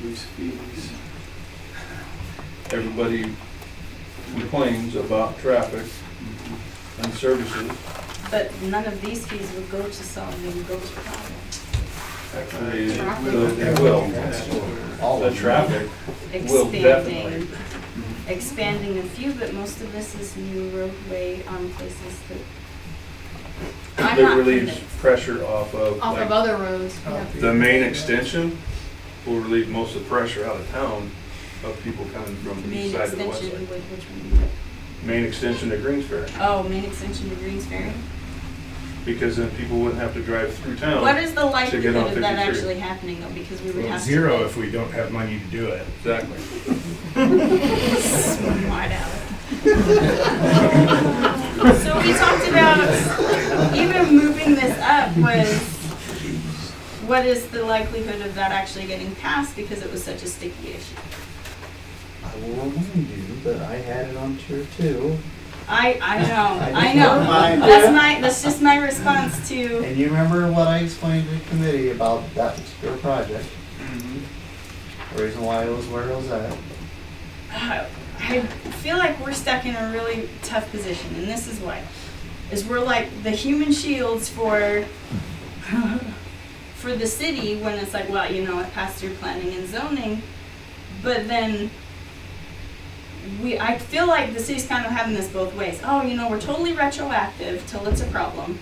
These fees. everybody complains about traffic and services. But none of these fees would go to solving those problems. Actually, Traffic. they will. All The of them. traffic will definitely. Expanding a few, but most of this is new roadway on places that. I'm It not relieves convinced. pressure off of, off of like, other roads. Yeah. the main extension will relieve most of the pressure out of town of people coming from the Main east side to the west extension, side. which one? Main extension to Greens Ferry, Oh, main extension to Greens Ferry. because then people wouldn't have to drive through town. What is the likelihood on of that 53. actually happening though? Because we would Well, have zero to. if we don't have money to do it. Exactly. Smart aleck. So we talked about even moving this up was, what is the likelihood of that actually getting passed because it was such a sticky issue? I will remind you that I had it on tier 2. I I know. Mine That's just my response to, And you remember what I explained to the committee about that particular project? The reason why it was where it was at. I feel like we're stuck in a really tough position, and this is why. Is we're like the human shields for for the city when it's like, well, you know, it passed through planning and zoning, but then I feel like the city's kind of having this both ways. Oh, you know, we're totally retroactive till it's a problem,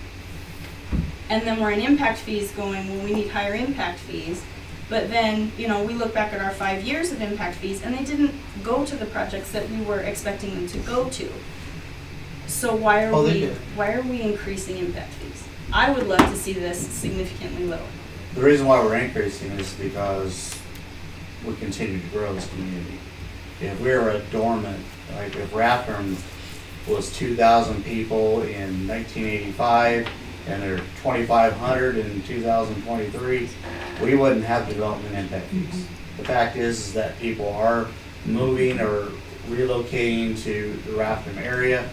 and then we're in impact fees going, well, we need higher impact fees. But then, you know, we look back at our 5 years of impact fees and they didn't go to the projects that we were expecting them to go to. So why are we increasing impact fees? I would love to see this significantly lower. The reason why we're increasing is because we continue to grow this community. If we were a dormant, like if Rathdrum was 2,000 people in 1985 and they're 2,500 in 2023, we wouldn't have development impact fees. The fact is that people are moving or relocating to the Rathdrum area.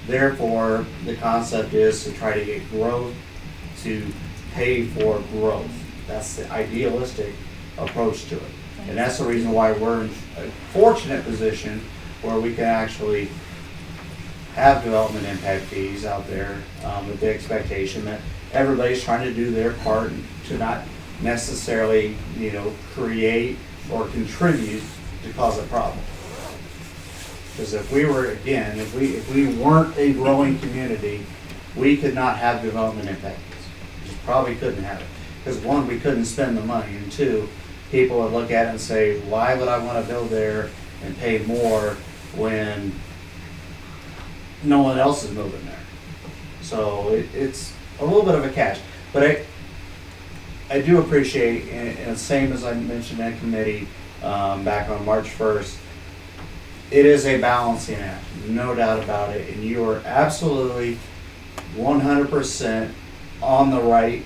Therefore, the concept is to try to get growth to pay for growth. That's the idealistic approach to it. And that's the reason why we're in a fortunate position where we can actually have development impact fees out there with the expectation that everybody's trying to do their part to not necessarily, create or contribute to cause a problem. Because if we were, again, if we weren't a growing community, we could not have development impact fees. We just probably couldn't have it. Because one, we couldn't spend the money, and two, people would look at it and say, why would I want to build there and pay more when no one else is moving there? So it's a little bit of a catch. But I do appreciate, and same as I mentioned in committee back on March 1st, it is a balancing act, no doubt about it, and you are absolutely 100% on the right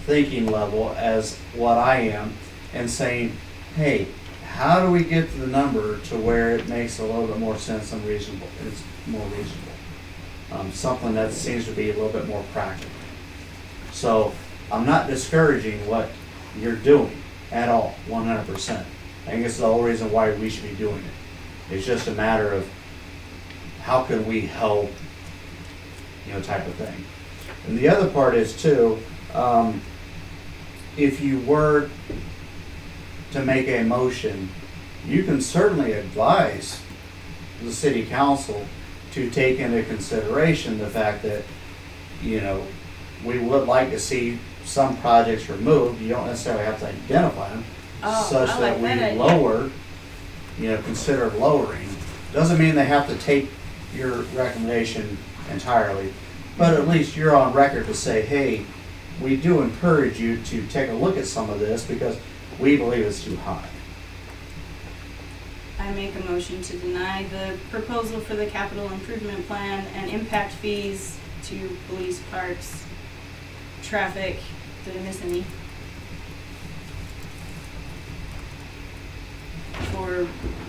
thinking level as what I am, and saying, hey, how do we get to the number to where it makes a little bit more sense and reasonable? It's more reasonable. Something that seems to be a little bit more practical. So I'm not discouraging what you're doing at all, 100%. I think it's the whole reason why we should be doing it. It's just a matter of how can we help, type of thing. And the other part is too, if you were to make a motion, you can certainly advise the city council to take into consideration the fact that, we would like to see some projects removed. You don't necessarily have to identify them, such I that like we that idea. lower, consider lowering. Doesn't mean they have to take your recommendation entirely, but at least you're on record to say, hey, we do encourage you to take a look at some of this because we believe it's too high. I make a motion to deny the proposal for the capital improvement plan and impact fees to police, parks, traffic. Did I miss any? For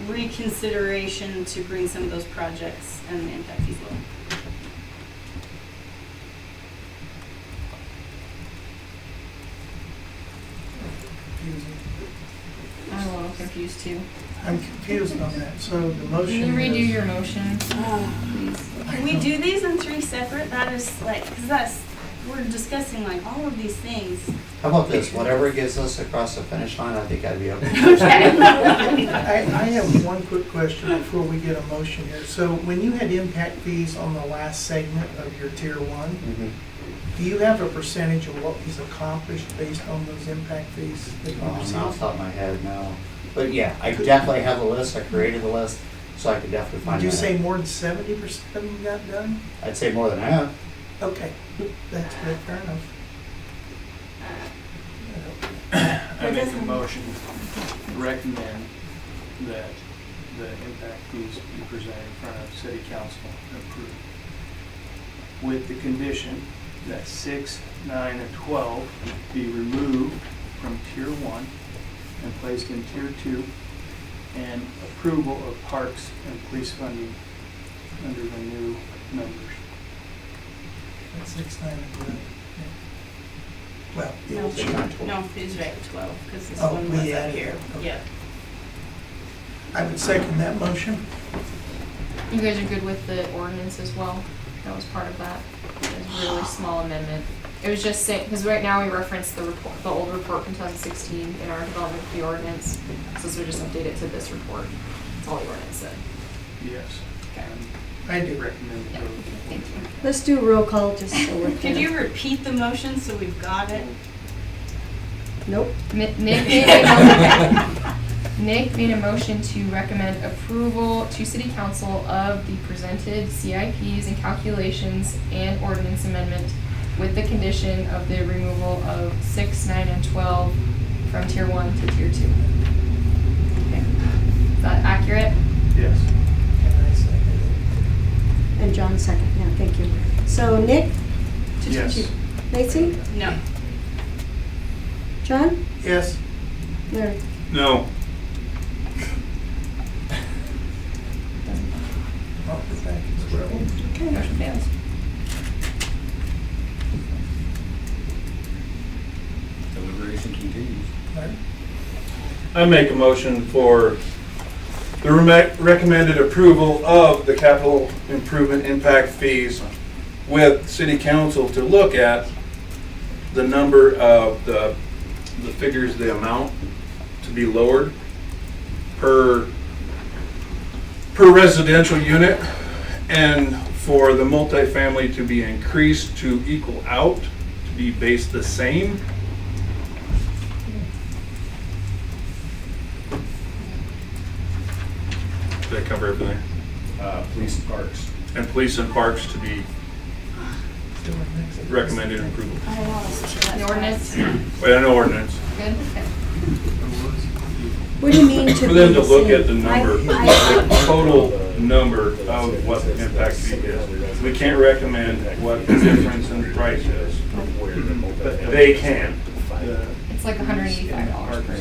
reconsideration to bring some of those projects and the impact fees low. I'm a little confused too. I'm confused on that. So the motion Can you redo is- your motion? Please. Can we do these in 3 separate? That is like, because we're discussing like all of these things. How about this? Whatever gets us across the finish line, I think I'd be okay. I have one quick question before we get a motion here. So when you had impact fees on the last segment of your tier 1, Mhm. do you have a percentage of what was accomplished based on those impact fees that you Not off the received? top of my head, no. But yeah, I definitely have a list. I created a list, so I could definitely find Would you that say out. more than 70% of them got done? I'd say more than half. Okay, that's good, fair enough. I make a motion to recommend that the impact fees be presented in front of city council and approved, with the condition that 6, 9, and 12 be removed from tier 1 and placed in tier 2, and approval of parks and police funding under the new numbers. That's 6, 9, and 11. Well, No, it Six, nine, 12. no, he's right, 12, because this Oh, one we was up added here. it, okay. Yeah. I would second that motion. You guys are good with the ordinance as well? That was part of that. It was a really small amendment. It was just saying, because right now we reference the report, the old report from 2016 in our development fee ordinance. So this would just update it to this report. That's all the ordinance said. Yes. Okay. I do. Recommend Yeah, approval. thank you. Let's do a roll call just so we're Could clear. you repeat the motion so we've got it? Nope. Nick made a motion. Nick made a motion to recommend approval to City Council of the presented CIPs and calculations and ordinance amendment with the condition of the removal of 6, 9, and 12 from tier 1 to tier 2. Okay. Is that accurate? Yes. And I second it. And John second, yeah, thank you. So Nick, Yes. Lacy, No. John, Yes. Larry. No. I'll put back in the row. Okay, motion fails. Deliberation continues. Larry? I make a motion for the recommended approval of the capital improvement impact fees with city council to look at the number of the the figures, the amount to be lowered per residential unit, and for the multifamily to be increased to equal out, to be based the same. Did I cover everything? Police and parks. And police and parks to be recommended approval. The ordinance, Wait, an ordinance. good? Okay. What do you mean to For be them to the look same? at the number, the total number of what the impact fee is. We can't recommend what the difference in price is, but they can. It's like $185 per.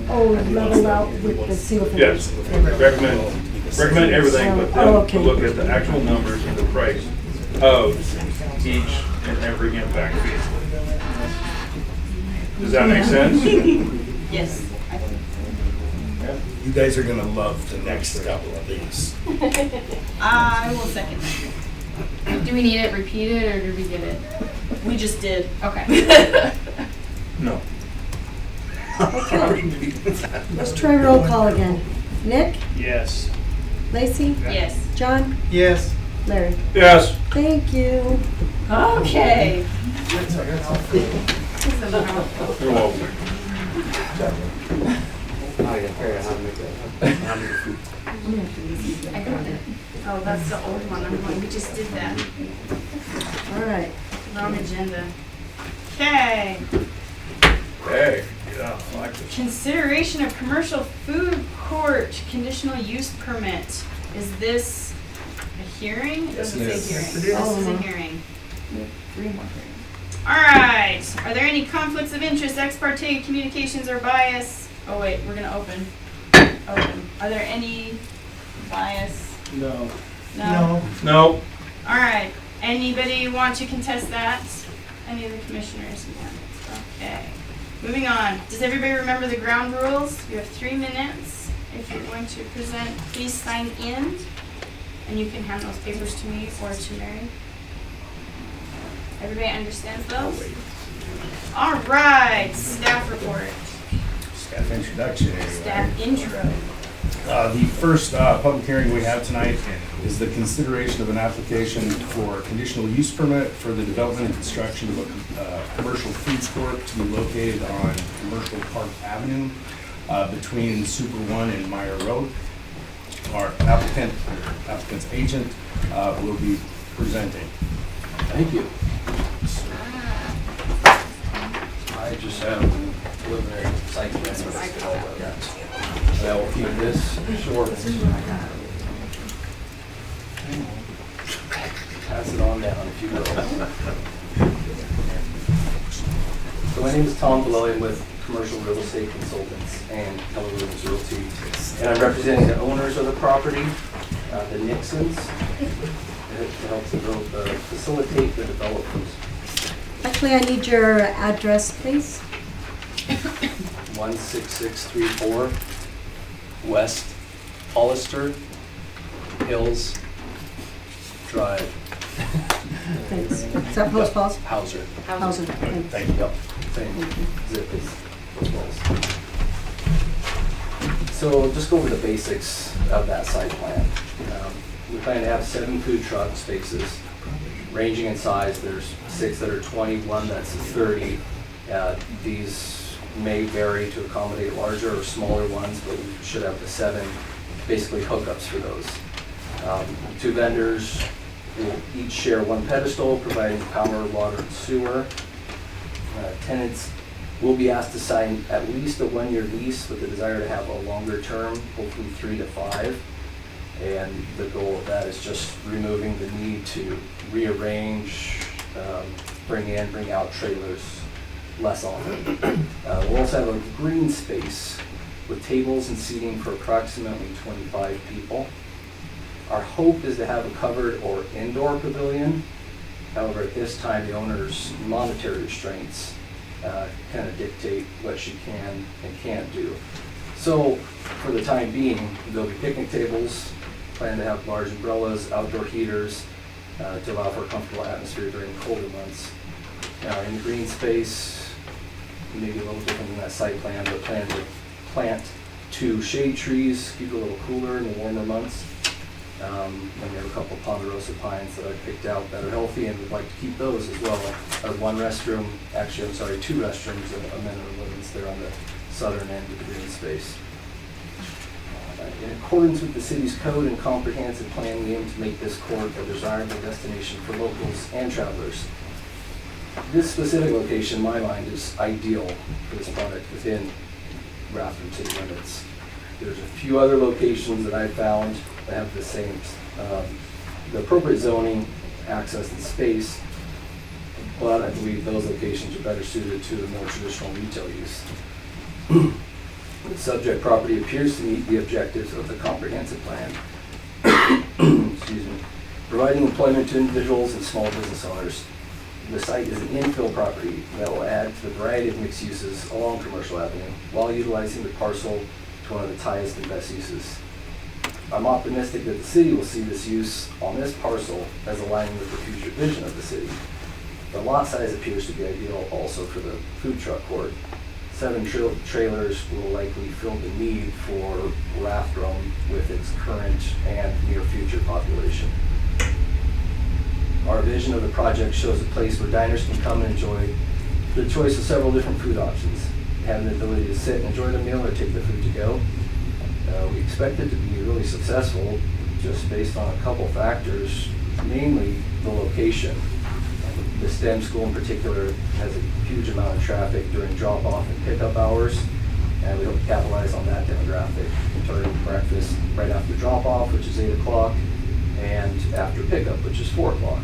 Oh, level out with the single family. Yes, recommend everything, but Oh, them okay. to look at the actual numbers and the price of each and every impact fee. Does that make sense? Yes. You guys are gonna love the next couple of these. I will second that. Do we need it repeated or did we get it? We just did. Okay. No. Let's try roll call again. Nick? Yes. Lacey? Yes. John? Yes. Larry? Yes. Thank you. Okay. You're welcome. I got it. Oh, that's the old one. I'm going, we just did that. All right. Wrong agenda. Okay. Hey, yeah, I like this. Consideration of commercial food court conditional use permit. Is this a hearing? It doesn't Yes, say it hearing. is. This is a hearing. All right. Are there any conflicts of interest, ex parte communications, or bias? Oh wait, we're gonna open. Open. Are there any bias? No. No. No. All right. Anybody want to contest that? Any of the commissioners? No. Okay. Moving on. Does everybody remember the ground rules? You have 3 minutes. If you're going to present, please sign in. And you can hand those papers to me or to Mary. Everybody understands those? All right. Staff report. Staff introduction. anyway. Staff intro. The first public hearing we have tonight is the consideration of an application for a conditional use permit for the development and construction of a commercial foods court to be located on Commercial Park Avenue between Super One and Meyer Road. Our applicant's agent will be presenting. Thank you. I just have preliminary site plans. I will keep this short. Pass it on down if you will. So my name is Tom Beloy. I'm with Commercial Real Estate Consultants and Keller Williams Realty. And I'm representing the owners of the property, the Nixons, to help facilitate the development. Actually, I need your address, please. 16634 West Hollister Hills Drive. Thanks. Is that Post Falls? Hauser. Hauser. Thanks. Thank you. Yep, same zip as Post Falls. So just go over the basics of that site plan. We plan to have 7 food truck spaces, ranging in size. There's 6 that are 20, 1 that's 30. These may vary to accommodate larger or smaller ones, but we should have the 7 basically hookups for those. 2 vendors will each share 1 pedestal, providing power, water, and sewer. Tenants will be asked to sign at least a 1-year lease with the desire to have a longer term, hopefully 3 to 5. And the goal of that is just removing the need to rearrange, bring out trailers less often. We'll also have a green space with tables and seating for approximately 25 people. Our hope is to have a covered or indoor pavilion. However, at this time, the owner's monetary restraints kind of dictate what she can and can't do. So, for the time being, there'll be picnic tables, plan to have large umbrellas, outdoor heaters to allow for a comfortable atmosphere during the colder months. In the green space, maybe a little different than that site plan, but plan to plant 2 shade trees, keep it a little cooler in the warmer months. And we have a couple ponderosa pines that I picked out that are healthy, and we'd like to keep those as well. Our 1 restroom, actually, I'm sorry, 2 restrooms, a men and a women's there on the southern end of the green space. In accordance with the city's code and comprehensive plan, we aim to make this court a desirable destination for locals and travelers. This specific location, in my mind, is ideal for this product within Rathdrum city limits. There's a few other locations that I found that have the same, the appropriate zoning, access, and space, but I believe those locations are better suited to the more traditional retail use. The subject property appears to meet the objectives of the comprehensive plan. Excuse me. Providing employment to individuals and small business owners. The site is an infill property that will add to the variety of mixed uses along Commercial Avenue while utilizing the parcel to one of its highest and best uses. I'm optimistic that the city will see this use on this parcel as aligning with the future vision of the city. The lot size appears to be ideal also for the food truck court. 7 trailers will likely fill the need for Rathdrum with its current and near future population. Our vision of the project shows a place where diners can come and enjoy the choice of several different food options, having the ability to sit and enjoy the meal or take the food to go. We expect it to be really successful just based on a couple factors, mainly the location. The STEM school in particular has a huge amount of traffic during drop-off and pickup hours, and we hope to capitalize on that demographic. We target breakfast right after drop-off, which is 8 o'clock, and after pickup, which is 4 o'clock.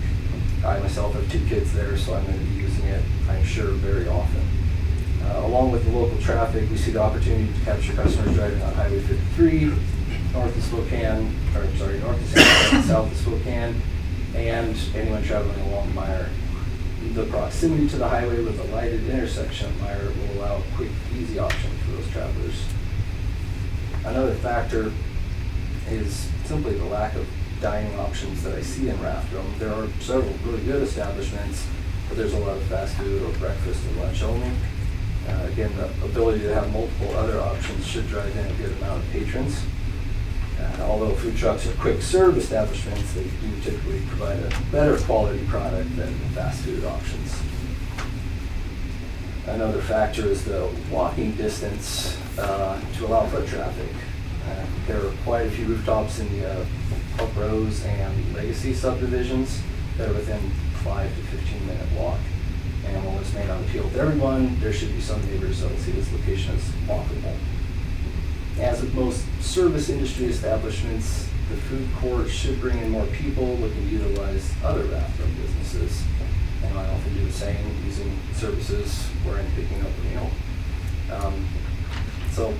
I myself have 2 kids there, so I'm going to be using it, I'm sure, very often. Along with the local traffic, we see the opportunity to capture customers driving on Highway 53, north of Spokane, or sorry, north of Spokane, south of Spokane, and anyone traveling along Meyer. The proximity to the highway with a lighted intersection of Meyer will allow a quick, easy option for those travelers. Another factor is simply the lack of dining options that I see in Rathdrum. There are several really good establishments, but there's a lot of fast food or breakfast and lunch only. Again, the ability to have multiple other options should drive in a good amount of patrons. Although food trucks are quick serve establishments, they do typically provide a better quality product than fast food options. Another factor is the walking distance to allow foot traffic. There are quite a few rooftops in the Elk Rose and Legacy subdivisions that are within 5 to 15-minute walk. And while this may not appeal to everyone, there should be some neighbors that will see this location as walkable. As with most service industry establishments, the food court should bring in more people looking to utilize other Rathdrum businesses. And I often do the same, using services or in picking up a meal. So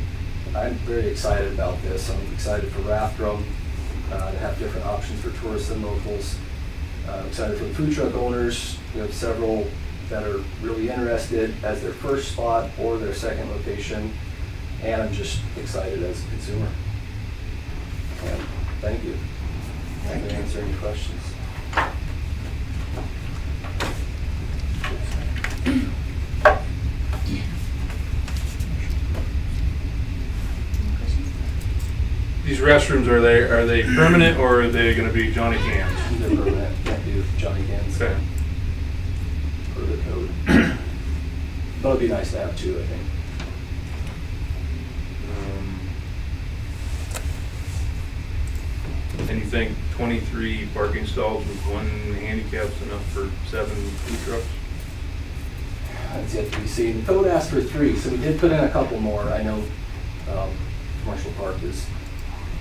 I'm very excited about this. I'm excited for Rathdrum to have different options for tourists and locals. I'm excited for the food truck owners. We have several that are really interested as their first spot or their second location. And I'm just excited as a consumer. And thank you. Thank you. To answer any questions. These restrooms, are they permanent or are they going to be Johnny Cans? They're permanent. Can't do Johnny Cans. Okay. Per the code. But it'd be nice to have 2, I think. And you think 23 parking stalls with 1 handicap's enough for 7 food trucks? That's yet to be seen. The code asked for 3, so we did put in a couple more. I know Commercial Park is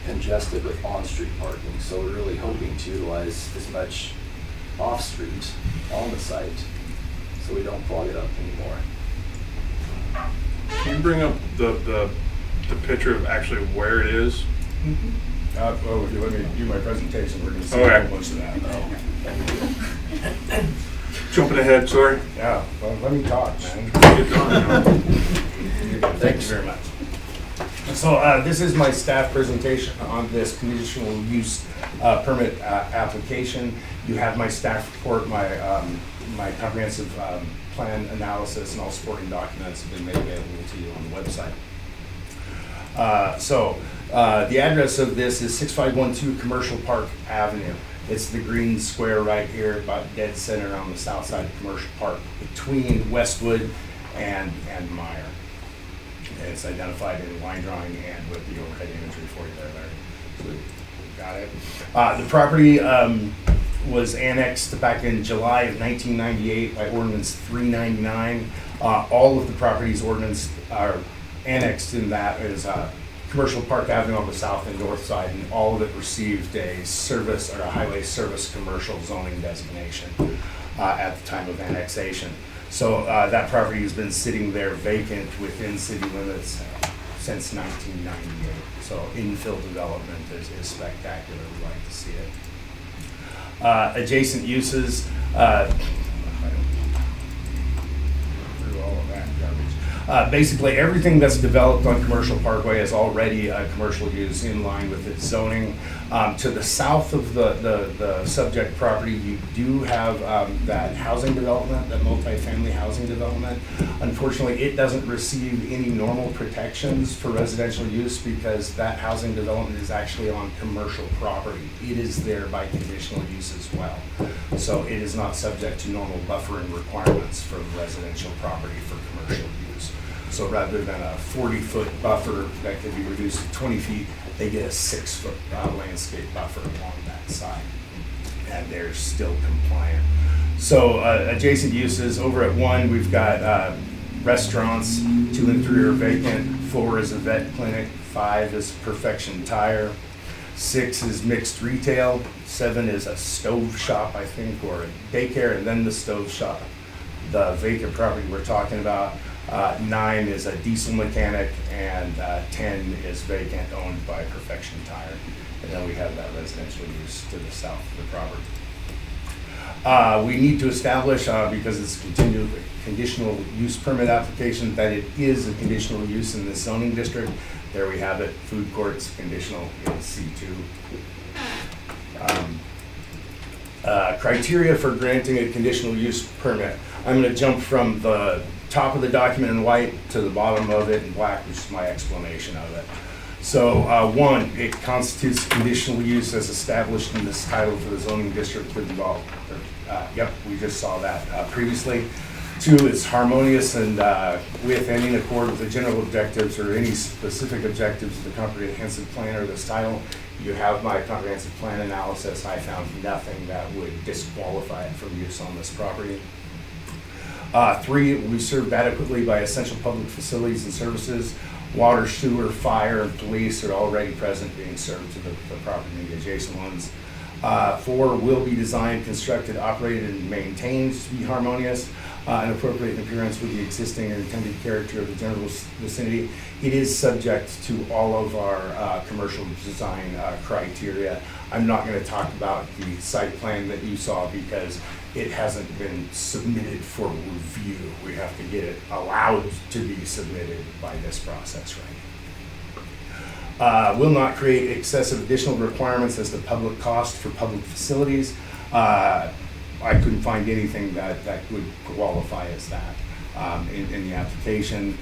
congested with on-street parking, so we're really hoping to utilize as much off-street on the site so we don't clog it up anymore. Can you bring up the picture of actually where it is? If you let me do my presentation, we're going to see Okay. a whole bunch of that. Jumping ahead, sorry. Yeah, well, let me talk, man. Get on, Thank you very much. So this is my staff presentation on this conditional use permit application. You have my staff report, my comprehensive plan analysis and all supporting documents have been made available to you on the website. The address of this is 6512 Commercial Park Avenue. It's the green square right here, about dead center on the south side of Commercial Park, between Westwood and Meyer. It's identified in line drawing and with the overhead imagery for you there, Larry. So we got it. The property was annexed back in July of 1998 by Ordinance 399. All of the properties ordinance are annexed in that is Commercial Park Avenue on the south and north side, and all of it received a service or a highway service commercial zoning designation at the time of annexation. So that property has been sitting there vacant within city limits since 1998. So infill development is spectacular. We like to see it. Adjacent uses, through all of that garbage. Basically, everything that's developed on Commercial Parkway is already a commercial use in line with its zoning. To the south of the subject property, you do have that housing development, that multifamily housing development. Unfortunately, it doesn't receive any normal protections for residential use because that housing development is actually on commercial property. It is there by conditional use as well. So it is not subject to normal buffering requirements for residential property for commercial use. So rather than a 40-foot buffer that could be reduced to 20 feet, they get a 6-foot landscape buffer along that side, and they're still compliant. So adjacent uses, over at 1, we've got restaurants, 2 and 3 are vacant, 4 is a vet clinic, 5 is Perfection Tire, 6 is mixed retail, 7 is a stove shop, I think, or a daycare, and then the stove shop. The vacant property we're talking about, 9 is a diesel mechanic, and 10 is vacant, owned by Perfection Tire. And then we have that residential use to the south of the property. We need to establish, because it's a conditional use permit application, that it is a conditional use in the zoning district. There we have it, food courts, conditional in C2. Criteria for granting a conditional use permit. I'm going to jump from the top of the document in white to the bottom of it in black, which is my explanation of it. So 1, it constitutes conditional use as established in this title for the zoning district involved. Yep, we just saw that previously. 2, it's harmonious and with and in accord with the general objectives or any specific objectives of the comprehensive plan or this title. You have my comprehensive plan analysis. I found nothing that would disqualify it from use on this property. 3, we served adequately by essential public facilities and services. Water, sewer, fire, and police are already present, being served to the property and the adjacent ones. 4, will be designed, constructed, operated, and maintained to be harmonious and appropriate in appearance with the existing and intended character of the general vicinity. It is subject to all of our commercial design criteria. I'm not going to talk about the site plan that you saw because it hasn't been submitted for review. We have to get it allowed to be submitted by this process right. Will not create excessive additional requirements as to public cost for public facilities. I couldn't find anything that would qualify as that in the application.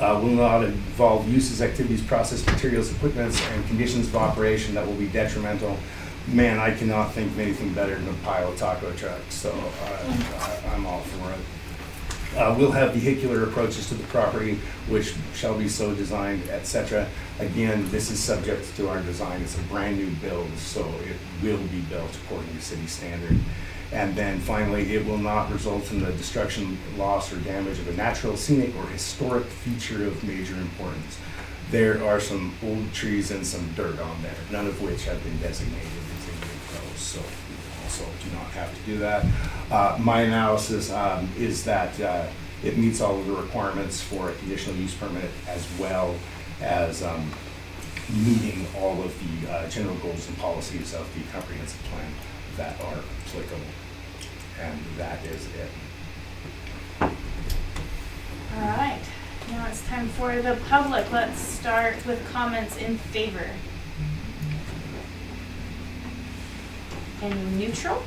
Will not involve uses, activities, process, materials, equipments, and conditions of operation that will be detrimental. Man, I cannot think of anything better than a pile of taco trucks, so I'm all for it. We'll have vehicular approaches to the property, which shall be so designed, etc. Again, this is subject to our design. It's a brand new build, so it will be built according to city standard. And then finally, it will not result in the destruction, loss, or damage of a natural, scenic, or historic feature of major importance. There are some old trees and some dirt on there, none of which have been designated as individual roads, so we also do not have to do that. My analysis is that it meets all of the requirements for a conditional use permit as well as meeting all of the general goals and policies of the comprehensive plan that are applicable. And that is it. All right, now it's time for the public. Let's start with comments in favor. Any neutral?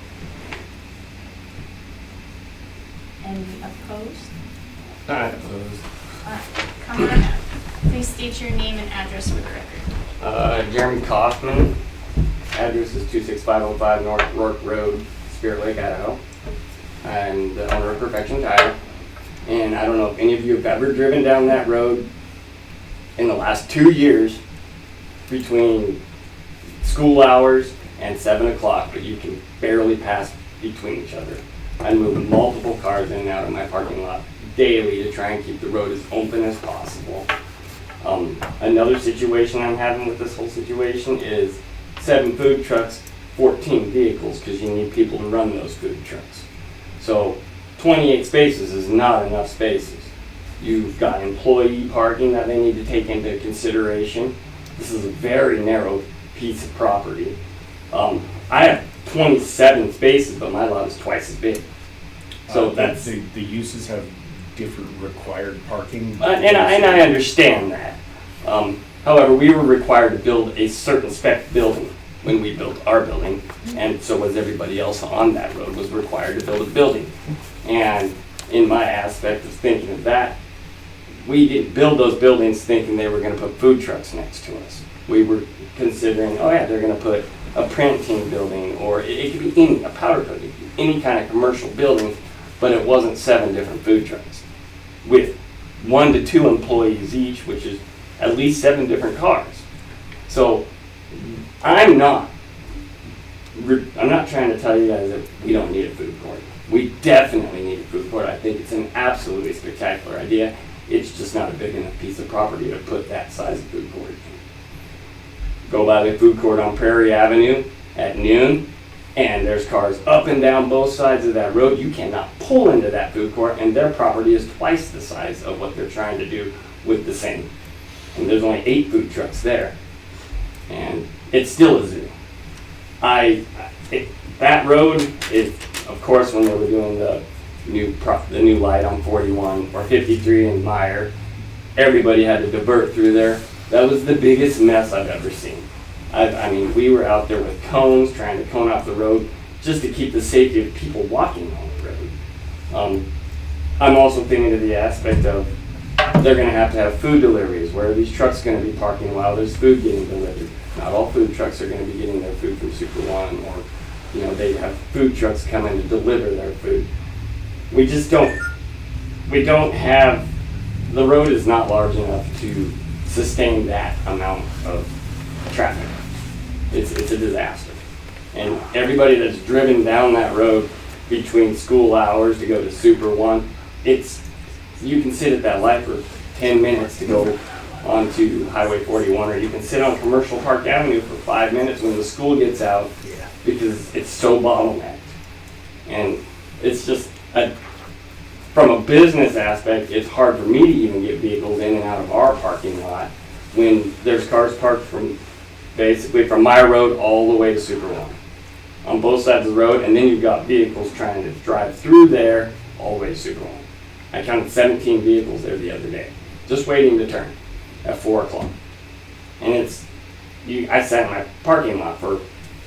Any opposed? Not opposed. Come on up. Please state your name and address for the record. Jeremy Kaufman. Address is 26505 North Rourke Road, Spirit Lake, Idaho. I'm the owner of Perfection Tire. And I don't know if any of you have ever driven down that road in the last 2 years between school hours and 7 o'clock, but you can barely pass between each other. I move multiple cars in and out of my parking lot daily to try and keep the road as open as possible. Another situation I'm having with this whole situation is 7 food trucks, 14 vehicles, because you need people to run those food trucks. So 28 spaces is not enough spaces. You've got employee parking that they need to take into consideration. This is a very narrow piece of property. I have 27 spaces, but my lot is twice as big. So that's The uses have different required parking. and I understand that. However, we were required to build a certain spec building when we built our building, and so was everybody else on that road was required to build a building. And in my aspect of thinking of that, we didn't build those buildings thinking they were going to put food trucks next to us. We were considering, oh yeah, they're going to put a printing building, or it could be a powder coating, any kind of commercial building, but it wasn't 7 different food trucks with 1 to 2 employees each, which is at least 7 different cars. So I'm not trying to tell you guys that we don't need a food court. We definitely need a food court. I think it's an absolutely spectacular idea. It's just not a big enough piece of property to put that size of food court in. Go by the food court on Prairie Avenue at noon, and there's cars up and down both sides of that road. You cannot pull into that food court, and their property is twice the size of what they're trying to do with the same. And there's only 8 food trucks there. And it's still a zoo. That road is, of course, when they were doing the new light on 41 or 53 in Meyer, everybody had to divert through there. That was the biggest mess I've ever seen. I mean, we were out there with cones, trying to cone off the road just to keep the safety of people walking on the road. I'm also thinking of the aspect of they're going to have food deliveries. Where are these trucks going to be parking while there's food getting delivered? Not all food trucks are going to be getting their food from Super One, or they have food trucks coming to deliver their food. We don't have, the road is not large enough to sustain that amount of traffic. It's a disaster. And everybody that's driven down that road between school hours to go to Super One, you can sit at that light for 10 minutes to go onto Highway 41, or you can sit on Commercial Park Avenue for 5 minutes when the school gets out, because it's so bottlenecked. And it's just, from a business aspect, it's hard for me to even get vehicles in and out of our parking lot when there's cars parked from my road all the way to Super One on both sides of the road, and then you've got vehicles trying to drive through there all the way to Super One. I counted 17 vehicles there the other day, just waiting to turn at 4 o'clock. And I sat in my parking lot for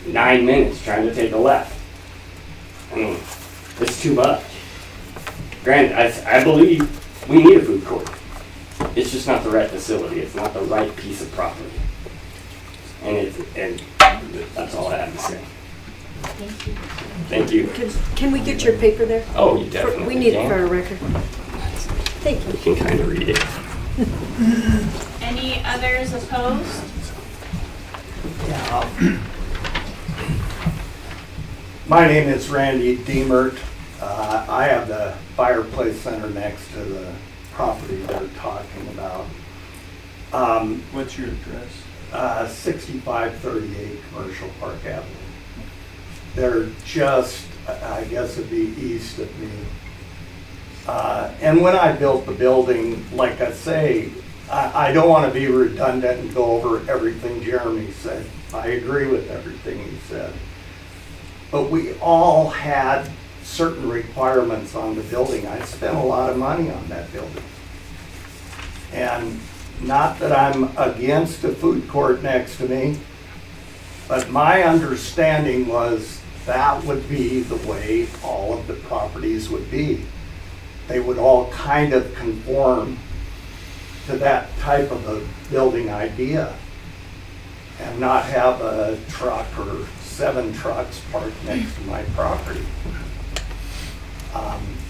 9 minutes trying to take a left. I mean, it's too much. Granted, I believe we need a food court. It's just not the right facility. It's not the right piece of property. And that's all I have to say. Thank you. Can we get your paper there? Oh, you definitely We need it can. for our record. Thank you. You can kind of read it. Any others opposed? My name is Randy Deemert. I have the fireplace center next to the property they're talking about. What's your address? 6538 Commercial Park Avenue. They're just, I guess it'd be east of me. And when I built the building, like I say, I don't want to be redundant and go over everything Jeremy said. I agree with everything he said. But we all had certain requirements on the building. I spent a lot of money on that building. And not that I'm against a food court next to me, but my understanding was that would be the way all of the properties would be. they would all kind of conform to that type of a building idea and not have a truck or 7 trucks parked next to my property.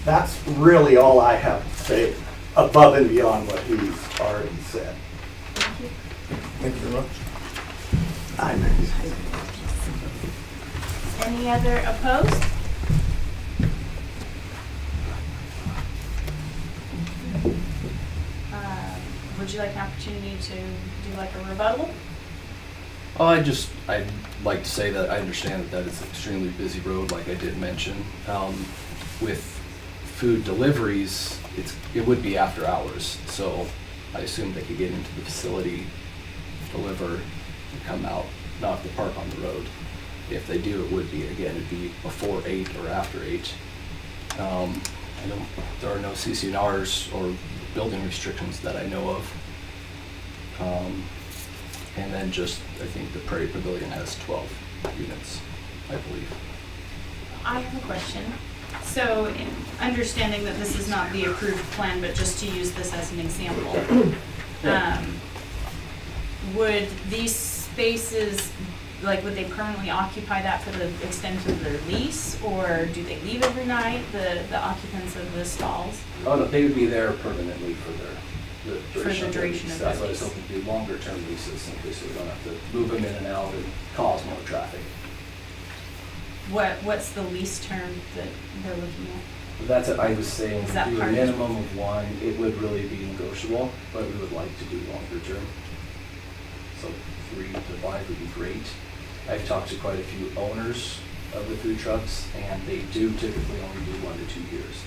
That's really all I have to say, above and beyond what he's already said. Thank you very much. Any other opposed? Would you like an opportunity to do like a rebuttal? Oh, I'd like to say that I understand that is an extremely busy road, like I did mention. With food deliveries, it would be after hours, so I assume they could get into the facility, deliver, and come out, not have to park on the road. If they do, it would be, again, it'd be before 8 or after 8. I don't, there are no CCNRs or building restrictions that I know of. And then just, I think the Prairie Pavilion has 12 units, I believe. I have a question. So, understanding that this is not the approved plan, but just to use this as an example, would these spaces, like, would they permanently occupy that for the extent of their lease, or do they leave every night, the occupants of the stalls? Oh, no, they would be there permanently for the duration of the That's why I was lease. hoping to do longer term leases, simply so we don't have to move them in and out and cause more traffic. What's the lease term that they're looking at? That's what I was saying, Is that do a part of- minimum of 1, it would really be negotiable, but we would like to do longer term. So 3 to 5 would be great. I've talked to quite a few owners of the food trucks, and they do typically only do 1 to 2 years.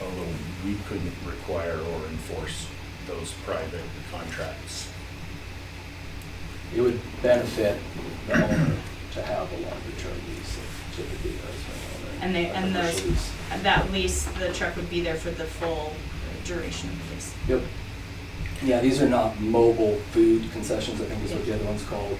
Although we couldn't require or enforce those private contracts. It would benefit the owner to have a longer term lease, if typically does an owner. And a commercial those, lease. that lease, the truck would be there for the full duration of the lease. Yep. Yeah, these are not mobile food concessions, I think is what the other one's called.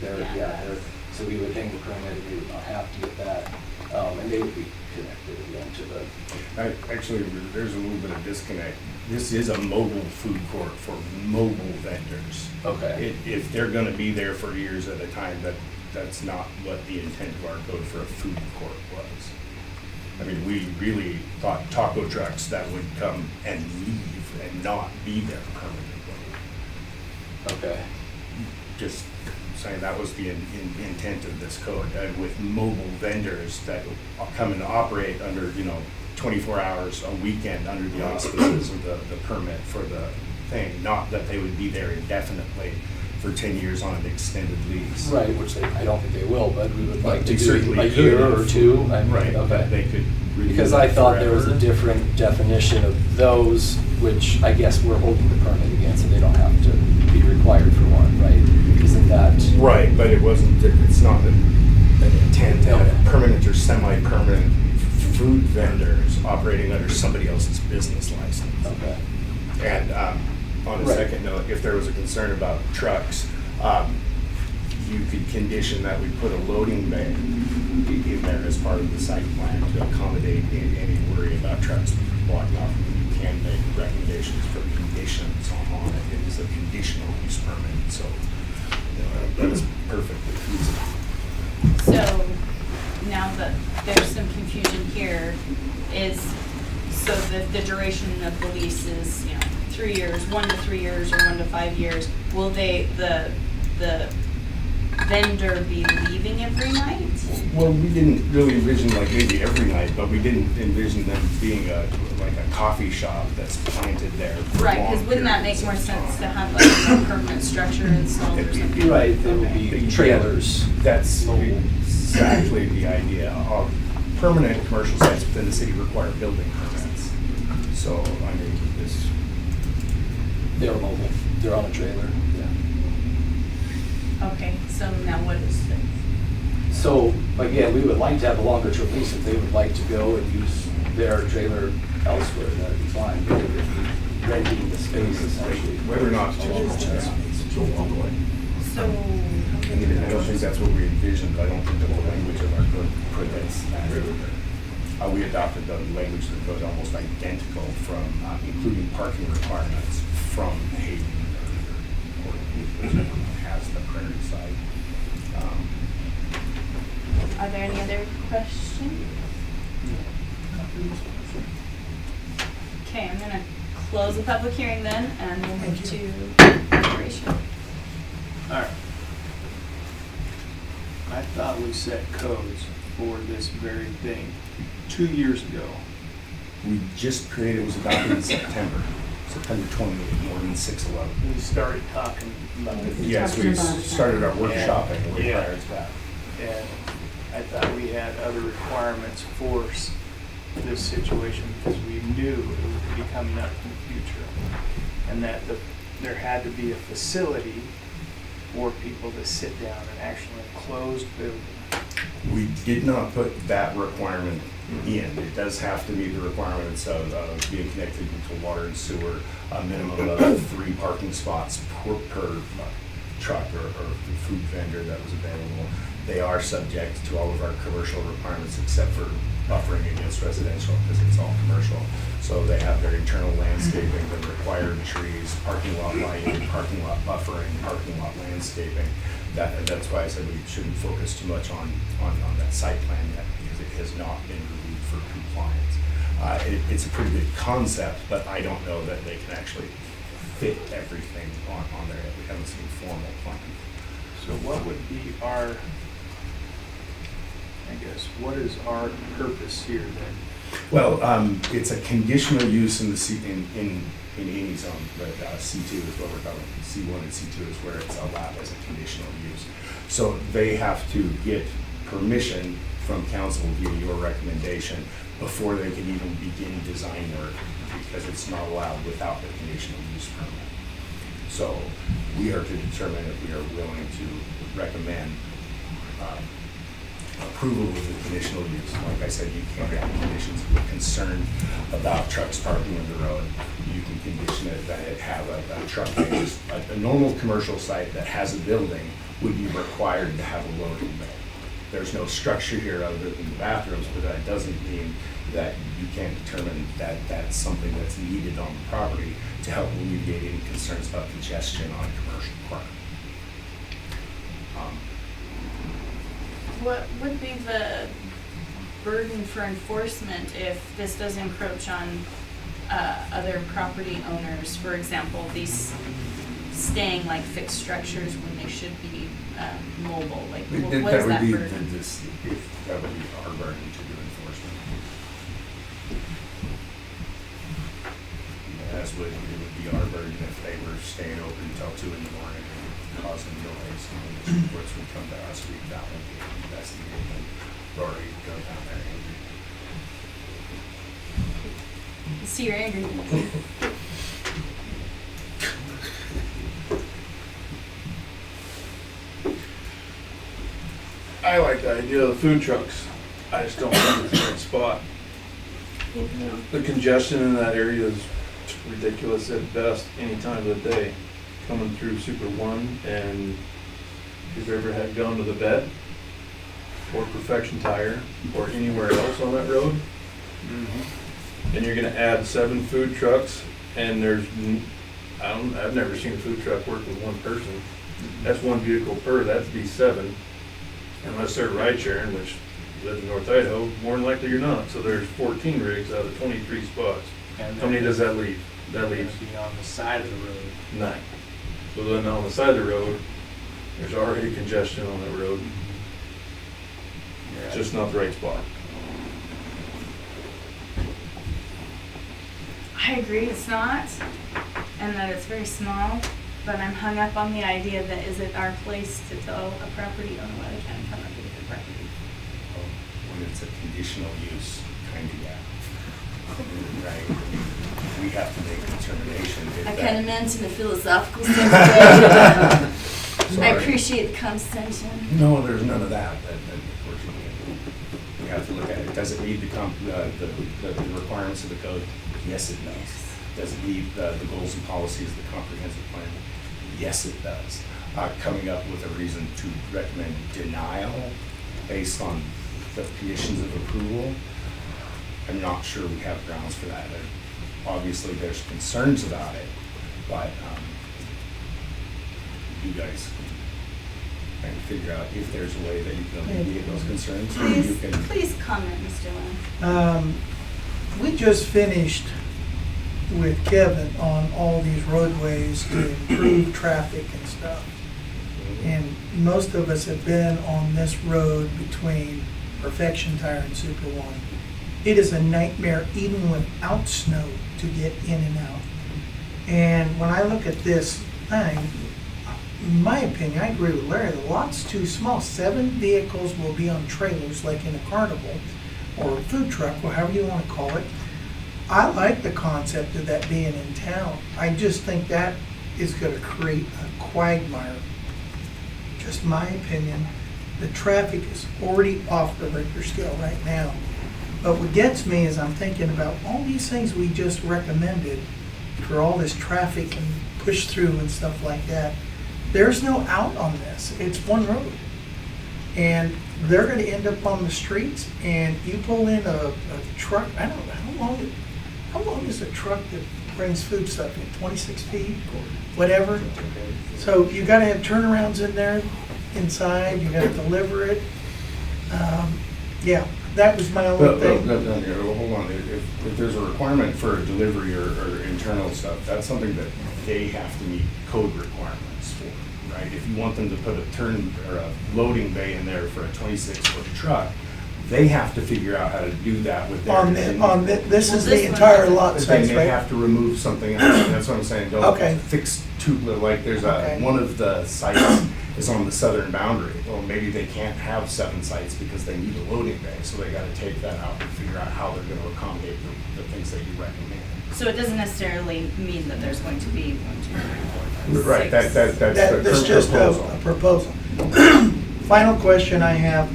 So we would hang the permit, and we would not have to get that, and they would be connected again to the. Actually, there's a little bit of disconnect. This is a mobile food court for mobile vendors. Okay. If they're gonna be there for years at a time, that's not what the intent of our code for a food court was. I mean, we really thought taco trucks that would come and leave and not be there permanently. Okay. Just saying that was the intent of this code, with mobile vendors that come and operate under, 24 hours a weekend under the auspices of the permit for the thing, not that they would be there indefinitely for 10 years on an extended lease. Right, which I don't think they will, but we would like to They do certainly a year could. or 2. I mean, Right, okay. but they could renew Because I it thought there was a forever. different definition of those, which I guess we're holding the permit again, so they don't have to be required for one, right? Isn't that? Right, but it's not an intent to Okay. have permanent or semi-permanent food vendors operating under somebody else's business license. Okay. And on a Right. second note, if there was a concern about trucks, you could condition that we put a loading bay in there as part of the site plan to accommodate any worry about trucks blocking off. You can make recommendations for conditions on it. It is a conditional use permit, so that is perfectly feasible. So, now that there's some confusion here, so the duration of the lease is, 3 years, 1 to 3 years, or 1 to 5 years. Will the vendor be leaving every night? Well, we didn't really envision like maybe every night, but we didn't envision them being like a coffee shop that's planted there for Right, long because wouldn't that make periods more of sense to time. have like a permanent structure installed or It'd be- something? Right, there would be trailers. That's Mobile. exactly the idea. Permanent commercial sites within the city require building permits. So, I mean, this, They're mobile. They're on a trailer. Yeah. Okay, so now what is it? So again, we would like to have a longer term lease. If they would like to go and use their trailer elsewhere, that'd be fine. They would be renting the space essentially. whether or not to A longer term. So, I mean, I don't think that's what we envisioned, but I don't think that the language of our code put that. we adopted the language that goes almost identical from, including parking requirements from Hayden or has the prairie side. Are there any other questions? Okay, I'm gonna close the public hearing then, and we'll move to deliberation. All right. I thought we set codes for this very thing 2 years ago. We just created, it was adopted in September 28th, ordinance 611. We started talking about it. Yes, we started our workshopping way Yeah. prior to that. And I thought we had other requirements for this situation because we knew it would be coming up in the future. And that there had to be a facility for people to sit down, an actual enclosed building. We did not put that requirement in. It does have to meet the requirements of being connected to water and sewer, a minimum of 3 parking spots per truck or food vendor that was available. They are subject to all of our commercial requirements except for buffering against residential because it's all commercial. So they have their internal landscaping, the required trees, parking lot lighting, parking lot buffering, parking lot landscaping. That's why I said we shouldn't focus too much on that site plan yet because it has not been reviewed for compliance. It's a pretty good concept, but I don't know that they can actually fit everything on there yet. We haven't seen formal plans. So what would be our, I guess, what is our purpose here then? Well, it's a conditional use in the in any zone, but C2 is what we're calling it. C1 and C2 is where it's allowed as a conditional use. So they have to get permission from council via your recommendation before they can even begin design work because it's not allowed without the conditional use permit. So we are to determine if we are willing to recommend approval of the conditional use. Like I said, you can't have conditions. If we're concerned about trucks parking on the road, you can condition it that it have a truck bay. A normal commercial site that has a building would be required to have a loading bay. There's no structure here other than the bathrooms, but that doesn't mean that you can't determine that that's something that's needed on the property to help alleviate any concerns about congestion on a commercial park. What would be the burden for enforcement if this does encroach on other property owners? For example, these staying like fixed structures when they should be mobile. Like, what is that burden? That would be our burden to do enforcement. As would it would be our burden if they were staying open until 2 in the morning and causing delays. And the reports would come to us, we'd investigate and Rory would go down there and See, you're angry. I like the idea of the food trucks. I just don't think it's the right spot. The congestion in that area is ridiculous at best any time of the day. Coming through Super 1, and if you've ever had gone to the vet or Perfection Tire or anywhere else on that road, and you're gonna add 7 food trucks, and I've never seen a food truck work with one person. That's one vehicle per, that'd be 7. Unless they're ride sharing, which lives in North Idaho, more than likely you're not. So there's 14 rigs out of 23 spots. And How many does that leave? That leaves be on the side of the road. 9. So then on the side of the road, there's already congestion on that road. It's just not the right spot. I agree it's not, and that it's very small, but I'm hung up on the idea that is it our place to tell a property owner why they can't come up with their property? when it's a conditional use, kind of, yeah. Right? We have to make a determination. if I that- kind of meant in a philosophical sense. I Sorry. appreciate the condescension. No, there's none of that, unfortunately. We have to look at it. Does it meet the requirements of the code? Yes, it does. Does it meet the goals and policies of the comprehensive plan? Yes, it does. Coming up with a reason to recommend denial based on the conditions of approval, I'm not sure we have grounds for that. Obviously, there's concerns about it, but you guys can figure out if there's a way that you can alleviate those concerns. Or you Please, can, please comment, Mr. Lynn. We just finished with Kevin on all these roadways to improve traffic and stuff. And most of us have been on this road between Perfection Tire and Super One. It is a nightmare even without snow to get in and out. And when I look at this thing, in my opinion, I agree with Larry, the lot's too small. 7 vehicles will be on trailers like in a carnival or a food truck, or however you want to call it. I like the concept of that being in town. I just think that is going to create a quagmire. Just my opinion. The traffic is already off the Richter scale right now. But what gets me is I'm thinking about all these things we just recommended for all this traffic and push through and stuff like that. There's no out on this. It's one road. And they're going to end up on the streets, and you pull in a truck. I don't know, how long is a truck that brings food stuff in? 26 feet? Whatever. So you got to have turnarounds in there inside. You got to deliver it. Yeah, that was my only thing. Hold on. If there's a requirement for a delivery or internal stuff, that's something that they have to meet code requirements for, right? If you want them to put a turn or a loading bay in there for a 26-foot truck, they have to figure out how to do that with their. This is the entire lot They size, may right? have to remove something else. That's what I'm saying. Don't Okay. fix two, like there's Okay. one of the sites is on the southern boundary. Well, maybe they can't have 7 sites because they need a loading bay, so they gotta take that out and figure out how they're gonna accommodate the things that you recommend. So it doesn't necessarily mean that there's going to be 1, 2, 3, 4, 5, Right, 6. that's That's the just proposal. a proposal. Final question I have,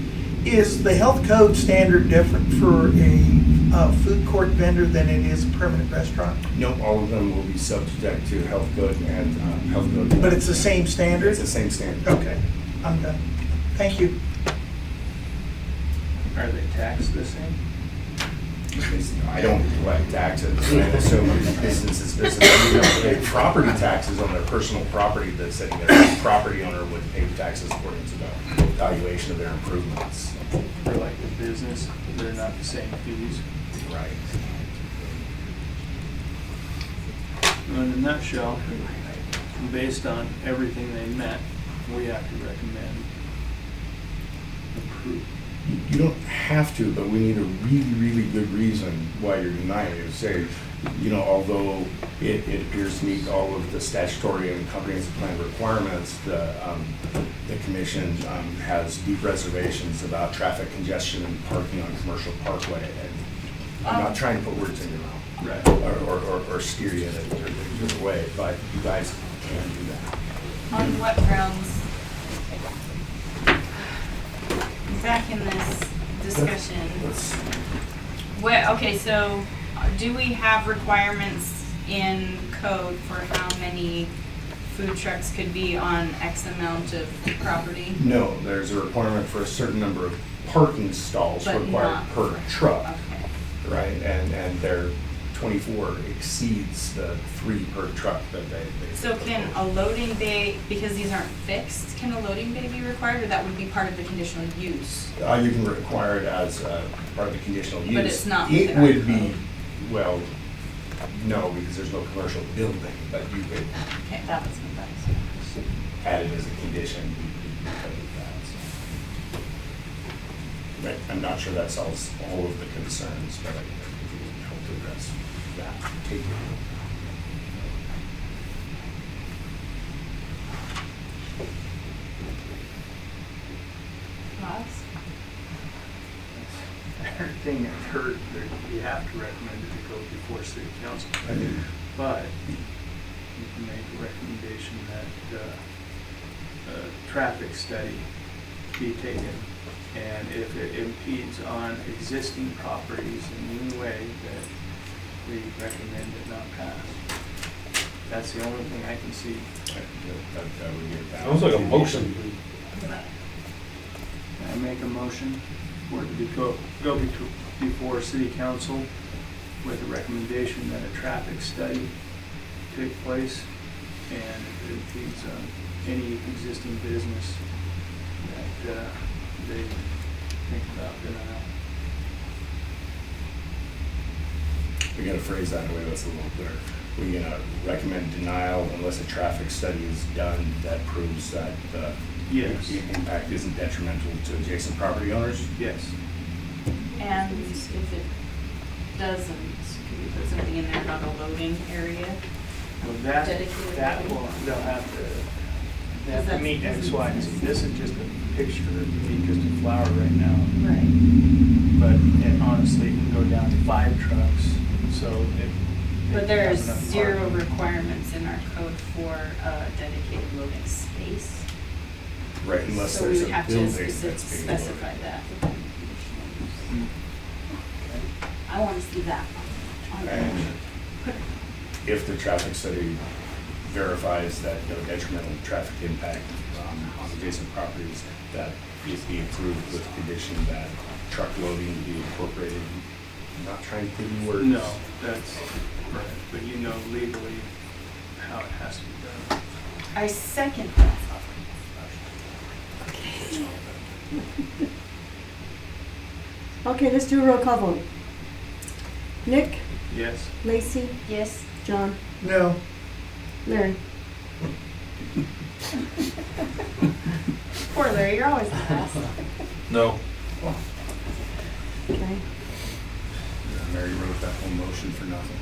is the health code standard different for a food court vendor than it is a permanent restaurant? Nope, all of them will be subject to health code and health code. But it's the same standard? It's the same standard. Okay, I'm done. Thank you. Are they taxed the same? I don't collect taxes, I assume business is business. You don't pay property taxes on their personal property that's sitting there. The property owner would pay taxes according to the valuation of their improvements. For like the business, they're not the same fees. Right. In a nutshell, based on everything they met, we have to recommend approve. You don't have to, but we need a really, really good reason why you're denying it. Say, although it appears to meet all of the statutory and comprehensive plan requirements, the commission has deep reservations about traffic congestion and parking on Commercial Parkway. And I'm not trying to put words in your mouth. Right. Or steer you in a different way, but you guys can do that. On what grounds? Back in this discussion, okay, so do we have requirements in code for how many food trucks could be on X amount of property? No, there's a requirement for a certain number of parking stalls But required not per truck, Okay. right? And their 24 exceeds the 3 per truck that they. So can a loading bay, because these aren't fixed, can a loading bay be required, or that would be part of the conditional use? You can require it as part of the conditional use. But it's not It within our would be, code. well, no, because there's no commercial building, but you could Okay, that was my advice. add it as a condition. Because of that. Right, I'm not sure that solves all of the concerns, but I think it would help to address that. Take it. Thoughts? Everything I've heard, you have to recommend it to go before city council. I mean, But you can make a recommendation that a traffic study be taken. And if it impedes on existing properties in any way, that we recommend it not pass. That's the only thing I can see. that would be a valid. Sounds like a motion. I make a motion for it to go before city council with a recommendation that a traffic study take place, and it includes any existing business that they think about denial. We gotta phrase that in a way that's a little clearer. We're gonna recommend denial unless a traffic study is done that proves that the Yes. impact isn't detrimental to adjacent property owners. Yes. And if it doesn't, can we put something in there about a loading area? Well, that Dedicated. will, they'll have to meet X, Y, and Z. This is just a picture, it'd be just a flower right now. Right. But it honestly can go down to 5 trucks, so it. But it there's has enough zero parking. requirements in our code for a dedicated loading space. Right, unless So we there's would a have to building that's being specify loaded. that. I want to see that. on there. And if the traffic study verifies that no detrimental traffic impact on adjacent properties, that it be approved with condition that truck loading be incorporated. I'm not trying to put in words. No, that's right, but you know legally how it has to be done. I second that. Okay, let's do a roll call vote. Nick, Yes? Lacey, Yes. John, No, Larry. Poor Larry, you're always the best. No. Okay. Mary wrote that whole motion for nothing.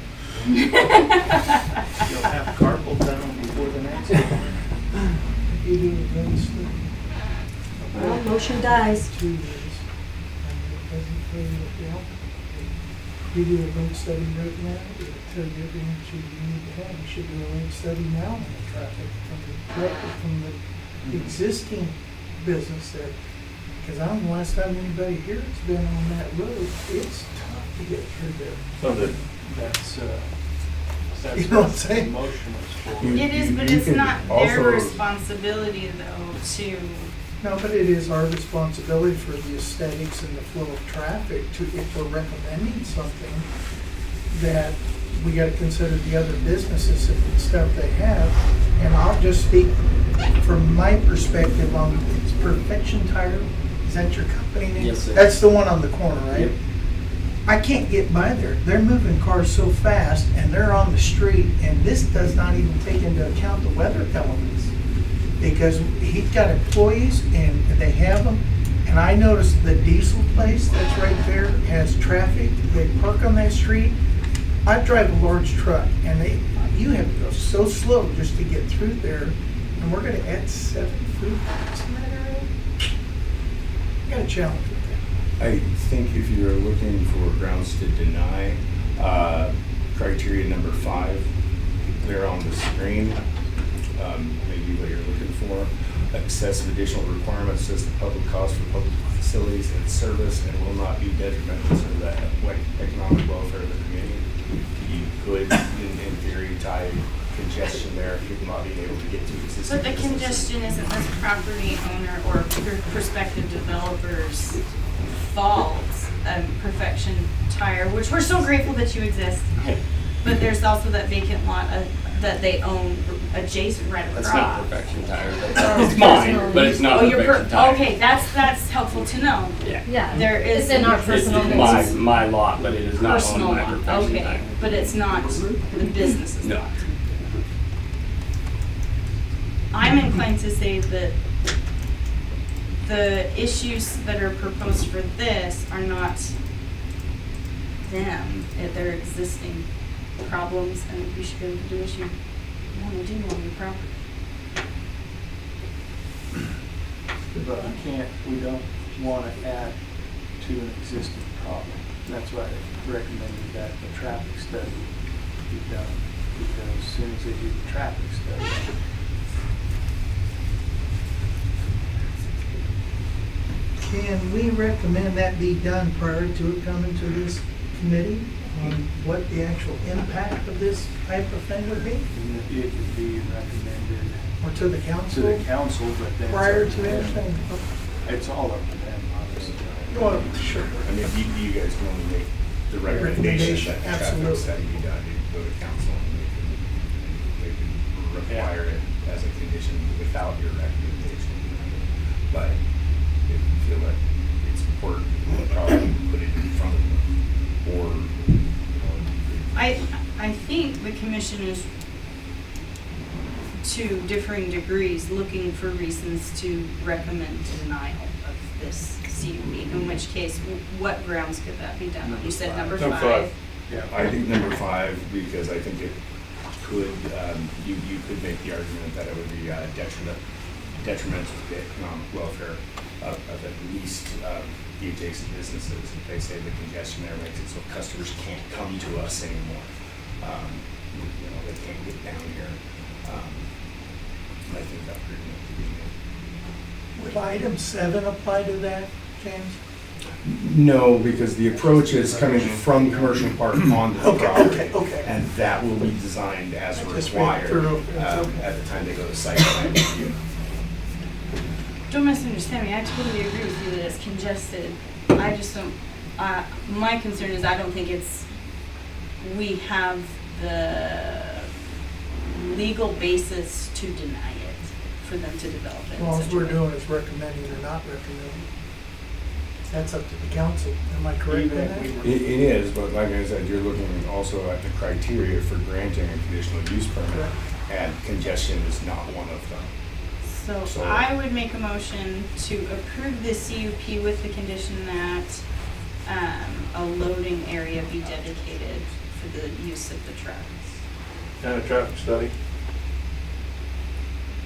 You'll have carpal tunnel before the next one. you do a road study. Well, motion dies. 2 years. And it doesn't tell you what the outcome will be. You do a road study right now, it'll tell you everything that you need to have. You should do a road study now on the traffic from the existing business that, because I don't know the last time anybody here has been on that road, it's tough to get through there. So the, That's You know what I'm what the saying? motion was for. You- It is, but you it's can not their also- responsibility though to, No, but it is our responsibility for the aesthetics and the flow of traffic to, if we're recommending something, that we gotta consider the other businesses and stuff they have. And I'll just speak from my perspective on, it's Perfection Tire, is that your company name? Yes, sir. That's the one on the corner, right? Yep. I can't get by there. They're moving cars so fast and they're on the street, and this does not even take into account the weather elements. Because he's got employees and they have them, and I noticed the diesel place that's right there has traffic. They park on that street. I drive a large truck, and you have to go so slow just to get through there, and we're gonna add 7 food trucks in that area. I got a challenge with that. I think if you're looking for grounds to deny, criteria number 5, there on the screen, maybe what you're looking for. Excessive additional requirements says the public cost for public facilities and service and will not be detrimental to the economic welfare of the community. You could, in theory, tie congestion there, people not being able to get to existing but the businesses. congestion isn't this property owner or prospective developer's fault. Perfection Tire, which we're so grateful that you exist. But there's also that vacant lot that they own adjacent right across. That's not Perfection Tire. It's mine, but it's not Oh, you're Perfection Tire. okay, that's helpful to know. Yeah. Yeah. There is. It's in our It's personal it's my lot, but it is not owned Personal by lot, Perfection okay, Tire. but it's not the business's No. lot. I'm inclined to say that the issues that are proposed for this are not them, they're existing problems, and you should be able to do what you want to do on your property. But we don't want to add to an existing problem. That's why I recommended that the traffic study be done, because as soon as they do the traffic study, Can we recommend that be done prior to it coming to this committee on what the actual impact of this type of thing would be? it could be recommended Or to the to council the council, but then. prior it's up to them. anything? It's all up to them, obviously. Well, sure. I mean, you guys can only make the recommendation that the traffic Absolutely. study be done, you can go to council and they can require it as a condition without your recommendation. But if you feel that it's important, we'll probably put it in front of them, or, I think the commission is, to differing degrees, looking for reasons to recommend denial of this CUP, in which case, what grounds could that be done on? You said number Number five. yeah, I think number 5, because I think it could, you could make the argument that it would be detrimental to the economic welfare of at least adjacent businesses. If they say the congestion there makes it so customers can't come to us anymore. You know, they can't get down here. I think that argument could be made. Would item 7 apply to that, James? No, because the approach is coming from Commercial Park onto the Okay, property. okay. And that will be designed as I just read required through it. at the time they go to site plan review. Don't misunderstand me, I totally agree with you that it's congested. I just don't, my concern is I don't think we have the legal basis to deny it for them to develop it. in All such a we're way. doing is recommending or not recommending. That's up to the council. Am I correct in that? It is, but like I said, you're looking also at the criteria for granting a conditional use permit, Correct. and congestion is not one of them. So So- I would make a motion to approve the CUP with the condition that a loading area be dedicated for the use of the trucks. And a traffic study.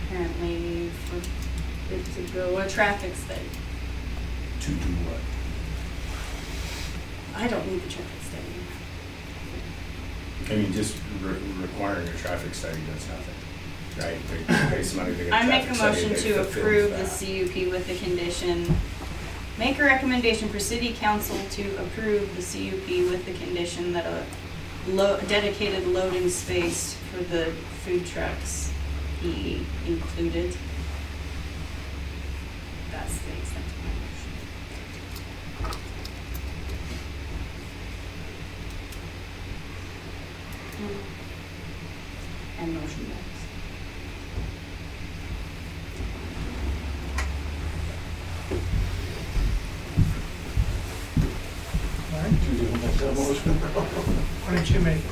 Apparently, for it to go a traffic study. To do what? I don't need the traffic study. I mean, just requiring a traffic study does nothing, right? They pay somebody to get a I make a traffic study, motion they to fulfill approve that. the CUP with the condition, make a recommendation for city council to approve the CUP with the condition that a dedicated loading space for the food trucks be included. That's the extent of my motion. And motion next. All right. Why don't you make it?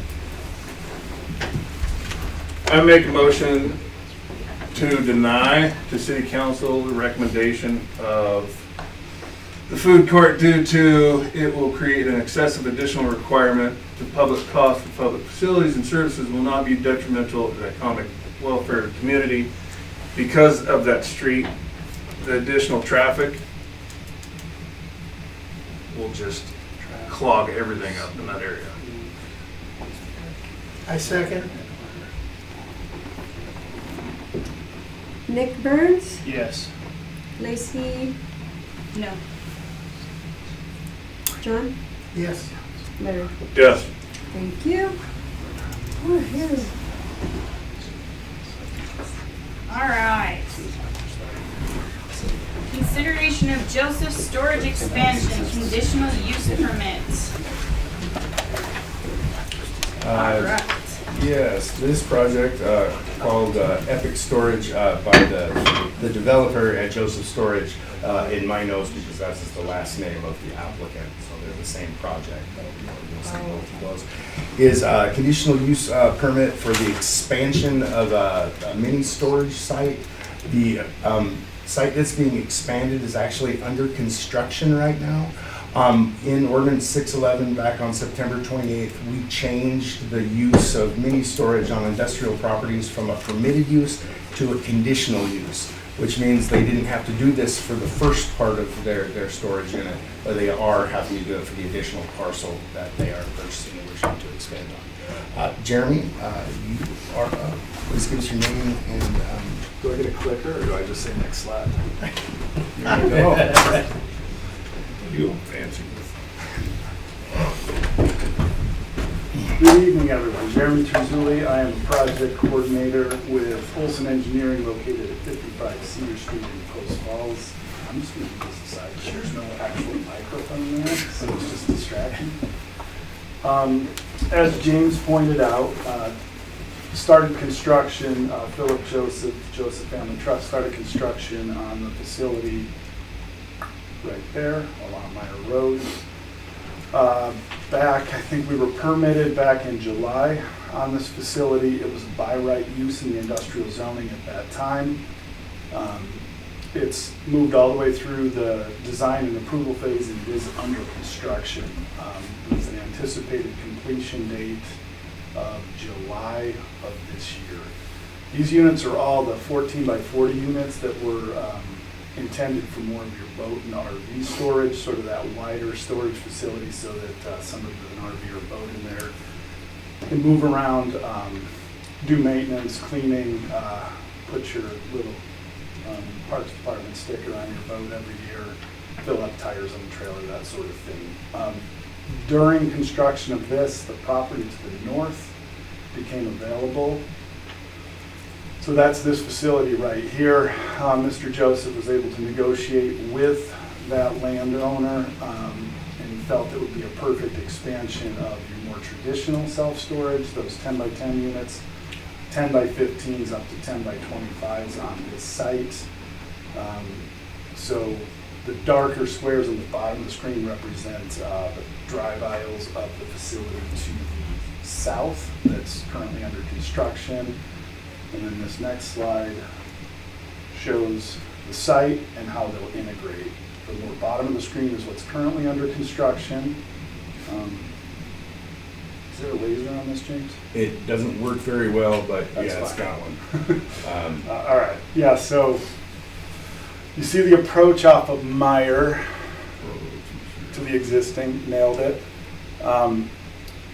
I make a motion to deny to city council the recommendation of the food court due to it will create an excessive additional requirement to public cost for public facilities and services will not be detrimental to the economic welfare of the community. Because of that street, the additional traffic will just clog everything up in that area. I second. Nick Burns, Yes. Lacey, No. John, Yes. Larry. Yes. Thank you. Oh, here's All right. Consideration of Joseph Storage Expansion, conditional use permit. All right. Yes, this project called Epic Storage by the developer at Joseph Storage in my notes, because that's just the last name of the applicant, so they're the same project. You'll see both of those. Is a conditional use permit for the expansion of a mini storage site. The site that's being expanded is actually under construction right now. In Ordinance 611, back on September 28th, we changed the use of mini storage on industrial properties from a permitted use to a conditional use, which means they didn't have to do this for the first part of their storage unit, but they are having to do it for the additional parcel that they are purchasing and wishing to expand on. Jeremy, you are up. Please give us your name and, Do I get a clicker or do I just say next slide? there you go. You fancy. Good evening, everyone. Jeremy Terzulli. I am a project coordinator with Olson Engineering located at 55 Cedar Street in Post Falls. I'm just going to do this aside. There's no actual microphone there, so it's just distraction. As James pointed out, started construction, Philip Joseph Family Trust started construction on the facility right there along Meyer Road. I think we were permitted back in July on this facility. It was by right use in the industrial zoning at that time. It's moved all the way through the design and approval phase and is under construction. With an anticipated completion date of July of this year. These units are all the 14 by 40 units that were intended for more of your boat and RV storage, sort of that wider storage facility so that somebody with an RV or boat in there can move around, do maintenance, cleaning, put your little parts department sticker on your boat every year, fill up tires on the trailer, that sort of thing. During construction of this, the property to the north became available. So that's this facility right here. Mr. Joseph was able to negotiate with that landowner and felt it would be a perfect expansion of your more traditional self-storage, those 10 by 10 units, 10 by 15s up to 10 by 25s on this site. So the darker squares on the bottom of the screen represent the drive aisles of the facility to the south that's currently under construction. And then this next slide shows the site and how they'll integrate. The more bottom of the screen is what's currently under construction. Is there a laser on this, James? It doesn't work very well, but That's yeah, it's fine. got one. All right, yeah, so you see the approach off of Meyer to the existing, nailed it.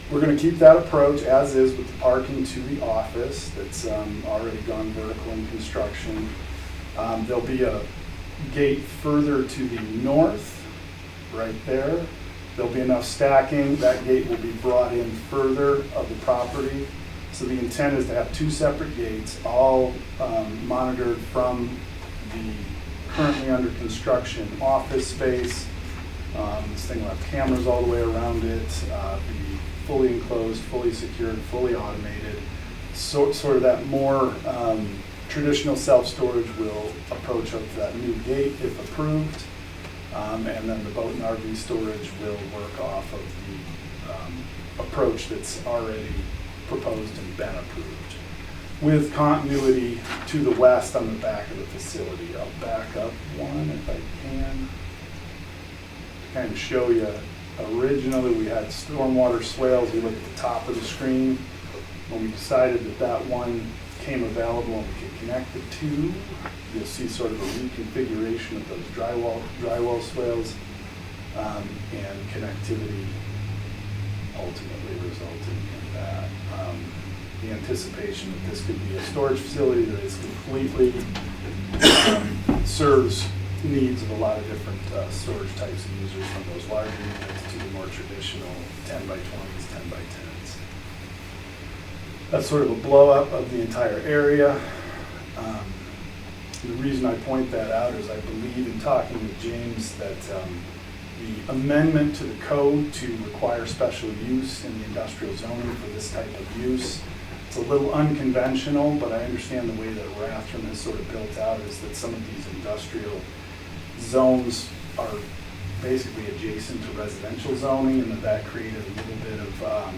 We're going to keep that approach as is with the parking to the office that's already gone vertical in construction. There'll be a gate further to the north, right there. There'll be enough stacking. That gate will be brought in further of the property. So the intent is to have two separate gates, all monitored from the currently under construction office space. This thing will have cameras all the way around it, be fully enclosed, fully secured, fully automated. Sort of that more traditional self-storage will approach up to that new gate if approved. And then the boat and RV storage will work off of the approach that's already proposed and been approved, with continuity to the west on the back of the facility. I'll back up one if I can to kind of show you. Originally, we had stormwater swales. We looked at the top of the screen. When we decided that that one came available and we could connect the two, you'll see sort of a reconfiguration of those drywall swales and connectivity ultimately resulting in that. The anticipation that this could be a storage facility that is completely serves needs of a lot of different storage types of users, from those larger units to the more traditional 10 by 20s, 10 by 10s. That's sort of a blow up of the entire area. The reason I point that out is I believe in talking with James that the amendment to the code to require special use in the industrial zoning for this type of use, it's a little unconventional, but I understand the way that Rathdrum is sort of built out is that some of these industrial zones are basically adjacent to residential zoning, and that created a little bit of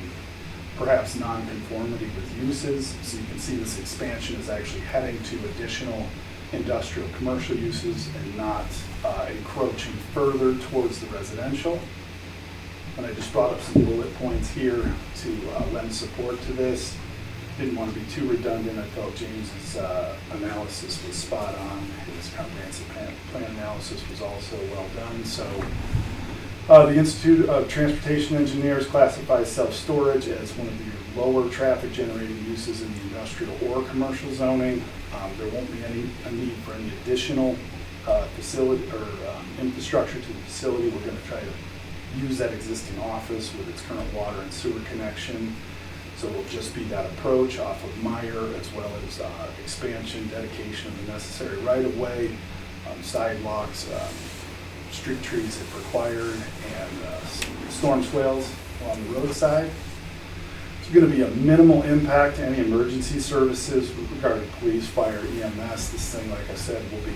perhaps non-conformity with uses. So you can see this expansion is actually heading to additional industrial commercial uses and not encroaching further towards the residential. And I just brought up some bullet points here to lend support to this. Didn't want to be too redundant. I felt James's analysis was spot on. His comprehensive plan analysis was also well done. So the Institute of Transportation Engineers classifies self-storage as one of the lower traffic generating uses in the industrial or commercial zoning. There won't be a need for any additional facility or infrastructure to the facility. We're going to try to use that existing office with its current water and sewer connection. So it'll just be that approach off of Meyer, as well as expansion, dedication of the necessary right-of-way, sidewalks, street trees if required, and storm swales along the roadside. It's going to be a minimal impact to any emergency services with regard to police, fire, EMS. This thing, like I said, will be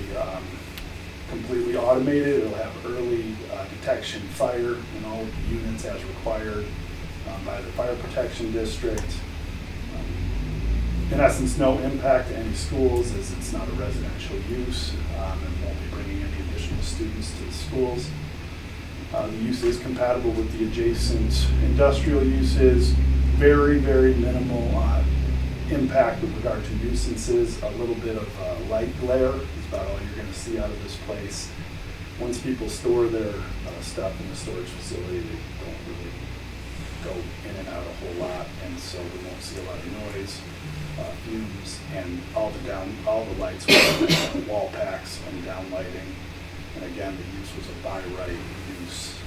completely automated. It'll have early detection fire in all units as required by the fire protection district. In essence, no impact to any schools as it's not a residential use and won't be bringing any additional students to the schools. The use is compatible with the adjacent industrial uses. Very, very minimal impact with regard to nuisances. A little bit of light glare is about all you're going to see out of this place. Once people store their stuff in the storage facility, they don't really go in and out a whole lot, and so we won't see a lot of noise, fumes, and all the lights will have wall packs and down lighting. And again, the use was a by right use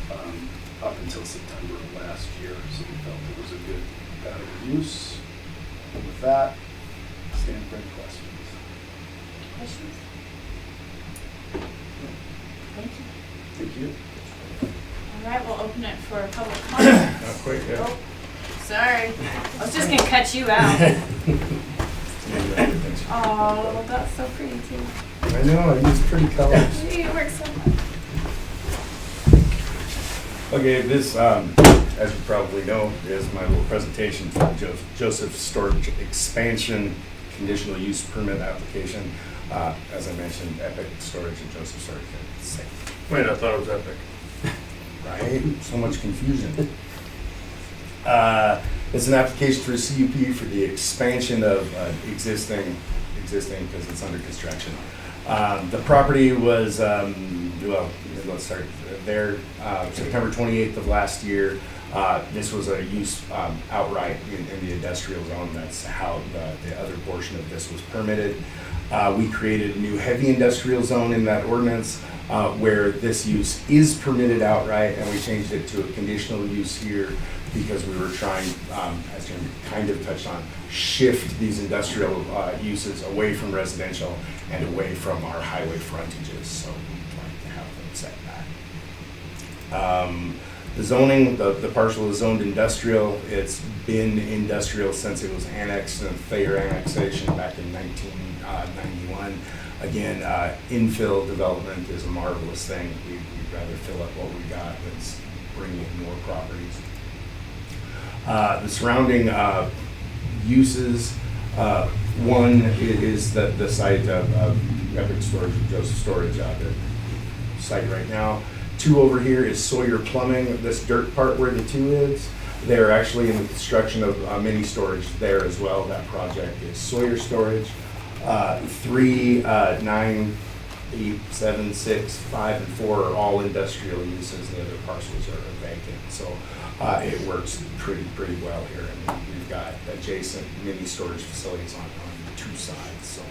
up until September of last year, so we felt it was a good compatible use. And with that, stand for any questions. Questions? Thank you. Thank you. All right, we'll open it for public comment. Not quite yet. Oh, sorry. I was just gonna cut you out. Oh, that's so pretty too. I know, I use pretty colors. You work so hard. Okay, this, as you probably know, is my little presentation for the Joseph Storage Expansion Conditional Use Permit application. As I mentioned, Epic Storage and Joseph Storage. Wait, I thought it was Epic. Right? So much confusion. It's an application for a CUP for the expansion of existing because it's under construction. The property was, well, let's start there. September 28th of last year, this was a use outright in the industrial zone. That's how the other portion of this was permitted. We created a new heavy industrial zone in that ordinance where this use is permitted outright, and we changed it to a conditional use here because we were trying, as Jim kind of touched on, shift these industrial uses away from residential and away from our highway frontages. So we'd like to have them set back. The zoning, the parcel is zoned industrial. It's been industrial since it was annexed in the Thayer annexation back in 1991. Again, infill development is a marvelous thing. We'd rather fill up what we got than bring in more properties. The surrounding uses, one is the site of Epic Storage, Joseph Storage, the site right now. Two over here is Sawyer Plumbing. This dirt part where the two is, they're actually in the construction of mini storage there as well. That project is Sawyer Storage. 3, 9, 8, 7, 6, 5, and 4 are all industrial uses. The other parcels are vacant. So it works pretty well here. And we've got adjacent mini storage facilities on two sides. So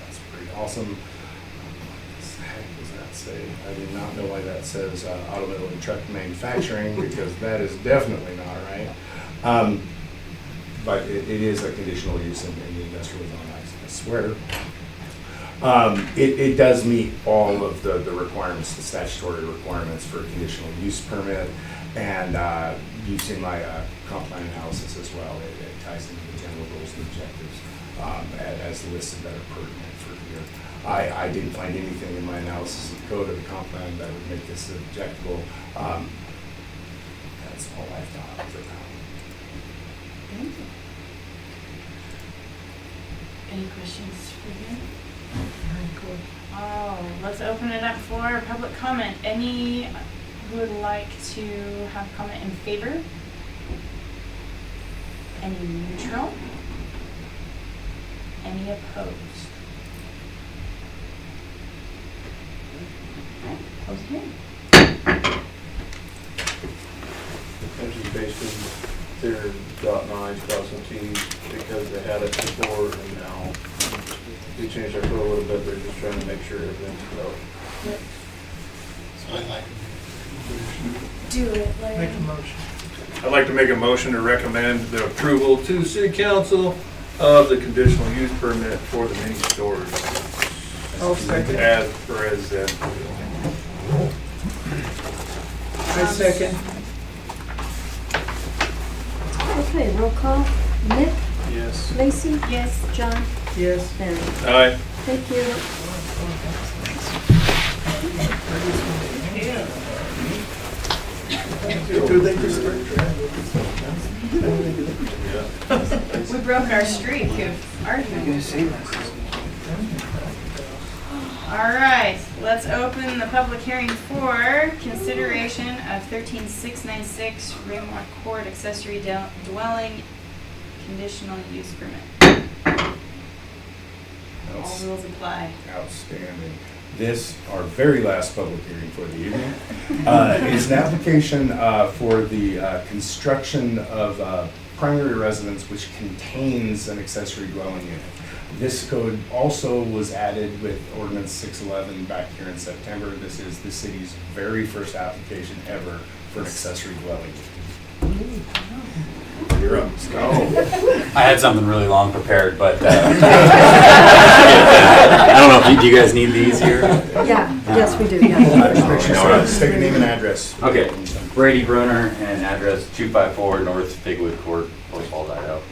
that's pretty awesome. What the heck does that say? I did not know why that says automotive and truck manufacturing because that is definitely not right. But it is a conditional use in the industrial zone, I swear. It does meet all of the requirements, the statutory requirements for a conditional use permit, and using my comp plan analysis as well. It ties into the general goals and objectives as listed that are pertinent for here. I didn't find anything in my analysis of the code or the comp plan that would make this objectable. That's all I've got for now. Thank you. Any questions for him? Oh, let's open it up for public comment. Any who would like to have comment in favor? Any neutral? Any opposed? Okay. Education, they're dotting i's, crossing t's because they had it before and now we changed our code a little bit. They're just trying to make sure everything's go. Yep. So I'd like Do it, Larry. make a motion. I'd like to make a motion to recommend the approval to City Council of the conditional use permit for the mini stores. I'll second. As presented. I second. Okay, roll call. Nick, Yes. Lacy, Yes. John, Yes. Mary. Aye. Thank you. Do they just start We broke our streak of arguing. All right, let's open the public hearing for consideration of 13696 Raymore Court accessory dwelling conditional use permit. All rules apply. Outstanding. This, our very last public hearing for the evening, is an application for the construction of primary residence which contains an accessory dwelling unit. This code also was added with Ordinance 611 back here in September. This is the city's very first application ever for an accessory dwelling unit. You're up. Go. I had something really long prepared, but I don't know if do you guys need these here? Yeah, yes, we do, yeah. State your name and address. Okay, Brady Bruner and address 254 North Figwood Court, Post Falls, Idaho.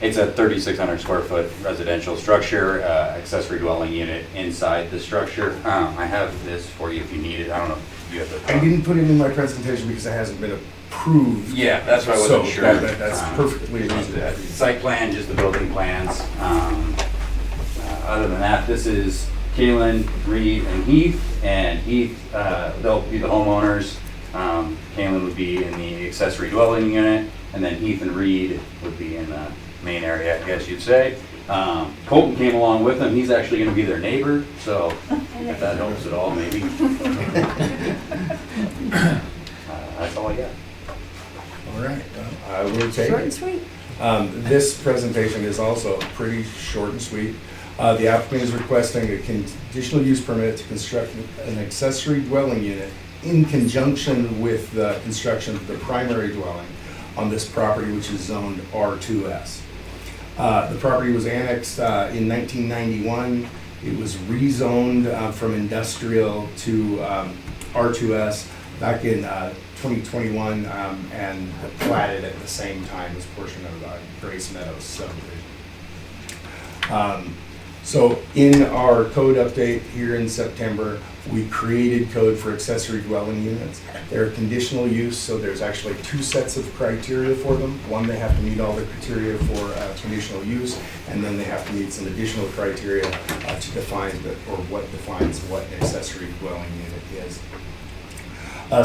It's a 3,600 square foot residential structure, accessory dwelling unit inside the structure. I have this for you if you need it. I don't know if you have the. I didn't put it in my presentation because it hasn't been approved. Yeah, that's what I wasn't So sure. that's perfectly reasonable. Site plan, just the building plans. Other than that, this is Kaylin, Reed, and Heath. And Heath, they'll be the homeowners. Kaylin would be in the accessory dwelling unit, and then Heath and Reed would be in the main area, I guess you'd say. Colton came along with them. He's actually going to be their neighbor, so if that helps at all, maybe. That's all I got. All right, I will take Short and it. sweet. This presentation is also pretty short and sweet. The applicant is requesting a conditional use permit to construct an accessory dwelling unit in conjunction with the construction of the primary dwelling on this property, which is zoned R2S. The property was annexed in 1991. It was rezoned from industrial to R2S back in 2021 and platted at the same time as portion of Grace Meadows subdivision. So in our code update here in September, we created code for accessory dwelling units. They're conditional use, so there's actually two sets of criteria for them. One, they have to meet all the criteria for conditional use, and then they have to meet some additional criteria to define what defines what an accessory dwelling unit is.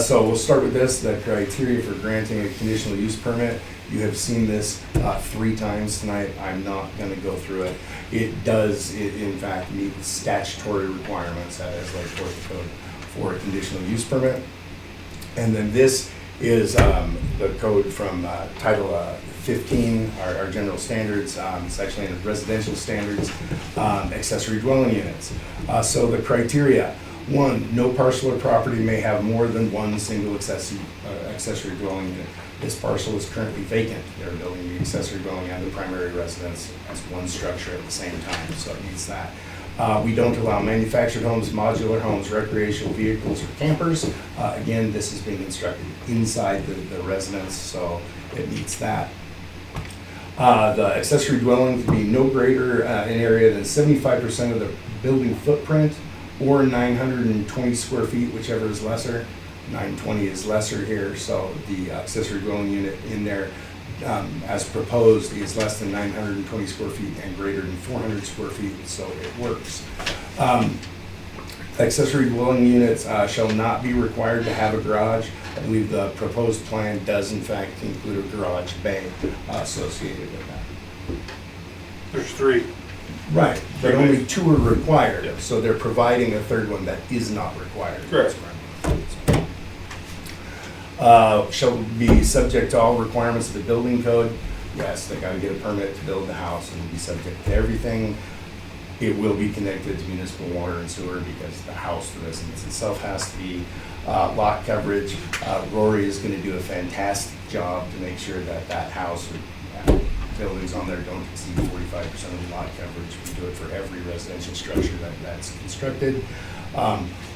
So we'll start with this, the criteria for granting a conditional use permit. You have seen this 3 times tonight. I'm not going to go through it. It does, in fact, meet the statutory requirements as laid forth the code for a conditional use permit. And then this is the code from Title 15, our general standards. It's actually in residential standards, accessory dwelling units. So the criteria. 1, no parcel or property may have more than one single accessory dwelling unit. This parcel is currently vacant. They're building the accessory dwelling and the primary residence as one structure at the same time, so it meets that. We don't allow manufactured homes, modular homes, recreational vehicles, or campers. Again, this is being constructed inside the residence, so it meets that. The accessory dwelling can be no greater in area than 75% of the building footprint, or 920 square feet, whichever is lesser. 920 is lesser here, so the accessory dwelling unit in there, as proposed, is less than 920 square feet and greater than 400 square feet, so it works. Accessory dwelling units shall not be required to have a garage. I believe the proposed plan does in fact include a garage bay associated with that. There's 3. Right, but only 2 are required, so they're providing a third one that is not required. Correct. Shall be subject to all requirements of the building code. Yes, they gotta get a permit to build the house and be subject to everything. it will be connected to municipal water and sewer because the house, the residence itself has to be lot coverage. Rory is going to do a fantastic job to make sure that that house or buildings on there don't exceed 45% of the lot coverage. We do it for every residential structure that's constructed.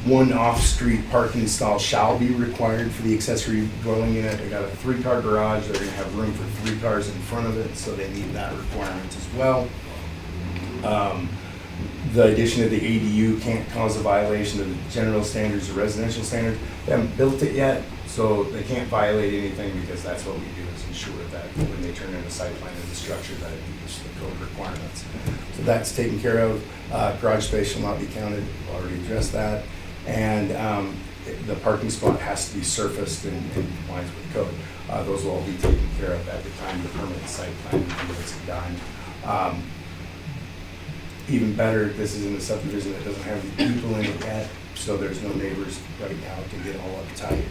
One off-street parking stall shall be required for the accessory dwelling unit. They got a 3-car garage. They're going to have room for 3 cars in front of it, so they meet that requirement as well. The addition of the ADU can't cause a violation of the general standards or residential standards. They haven't built it yet, so they can't violate anything because that's what we do is ensure that when they turn in a site plan of the structure that it meets the code requirements. So that's taken care of. Garage space shall not be counted. We've already addressed that. And the parking spot has to be surfaced in compliance with code. Those will all be taken care of at the time the permanent site plan is done. Even better, this is in a subdivision that doesn't have any people in it yet, so there's no neighbors right now to get all uptight and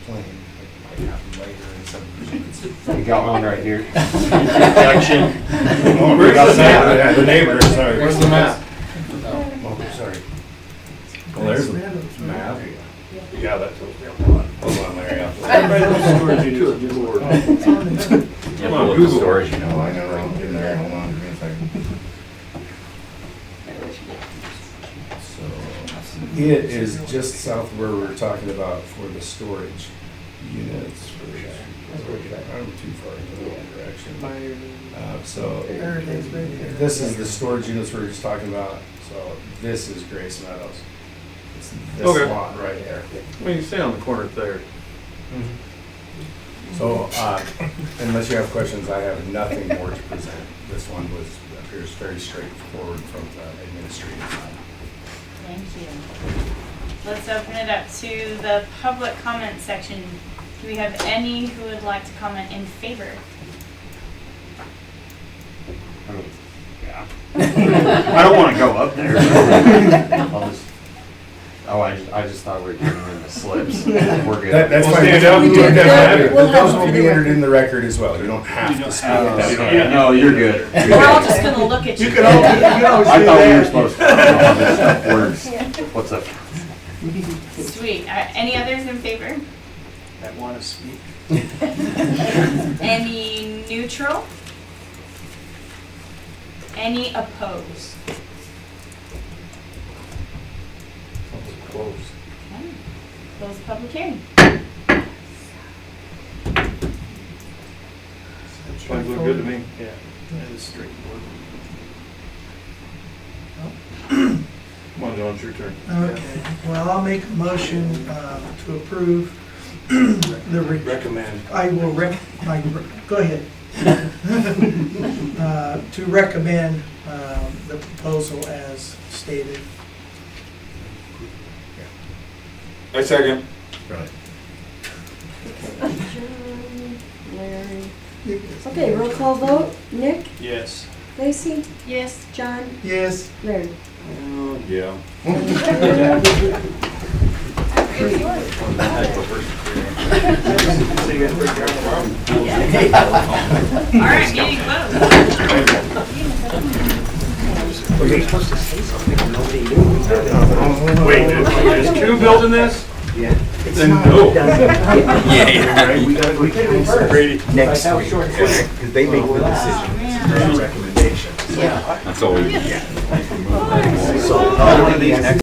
complain. It might happen later in subdivision. We got one right here. Section. Oh, we got the neighbor. Yeah, the neighbor, sorry. Where's the map? Oh, sorry. Well, there's the map. Yeah, that tells me a lot. Hold on, Larry. Storage units is Lord. Come on, Google. Storage, you know. Oh, I know, I'm getting there. Hold on, give me a second. It is just south of where we were talking about for the storage units. I'm too far in the wrong direction. So There it is, right there. this is the storage units we were just talking about. So this is Grace Meadows. It's this Okay. lot right there. I mean, you stay on the corner there. So unless you have questions, I have nothing more to present. This one appears very straightforward from the administrative side. Thank you. Let's open it up to the public comment section. Do we have any who would like to comment in favor? Yeah. I don't want to go up there. I'll just, I just thought we were giving them the slips. We're good. That's We'll fine. stand up. We did that. We'll have Those will it. be entered in the record as well. You don't have to speak. No, you're good. We're all just gonna look at you. I thought we were supposed to. How this stuff works. What's up? Sweet. Any others in favor? That want to speak? Any neutral? Any opposed? Close. Okay. Close the public hearing. Plans look good to me. Yeah, that is straightforward. Come on, John, it's your turn. Okay, well, I'll make a motion to approve the. Recommend. I will go ahead. To recommend the proposal as stated. I second. Right. Larry. Okay, roll call vote. Nick, Yes. Lacey, Yes. John, Yes. Larry. Yeah. All right, meeting closed. Wait, is 2 building this? Yeah. Then no. Yeah. We gotta go Brady. next week, because they make the decision, man. recommendation. Yeah. That's all we, So, I'll do these next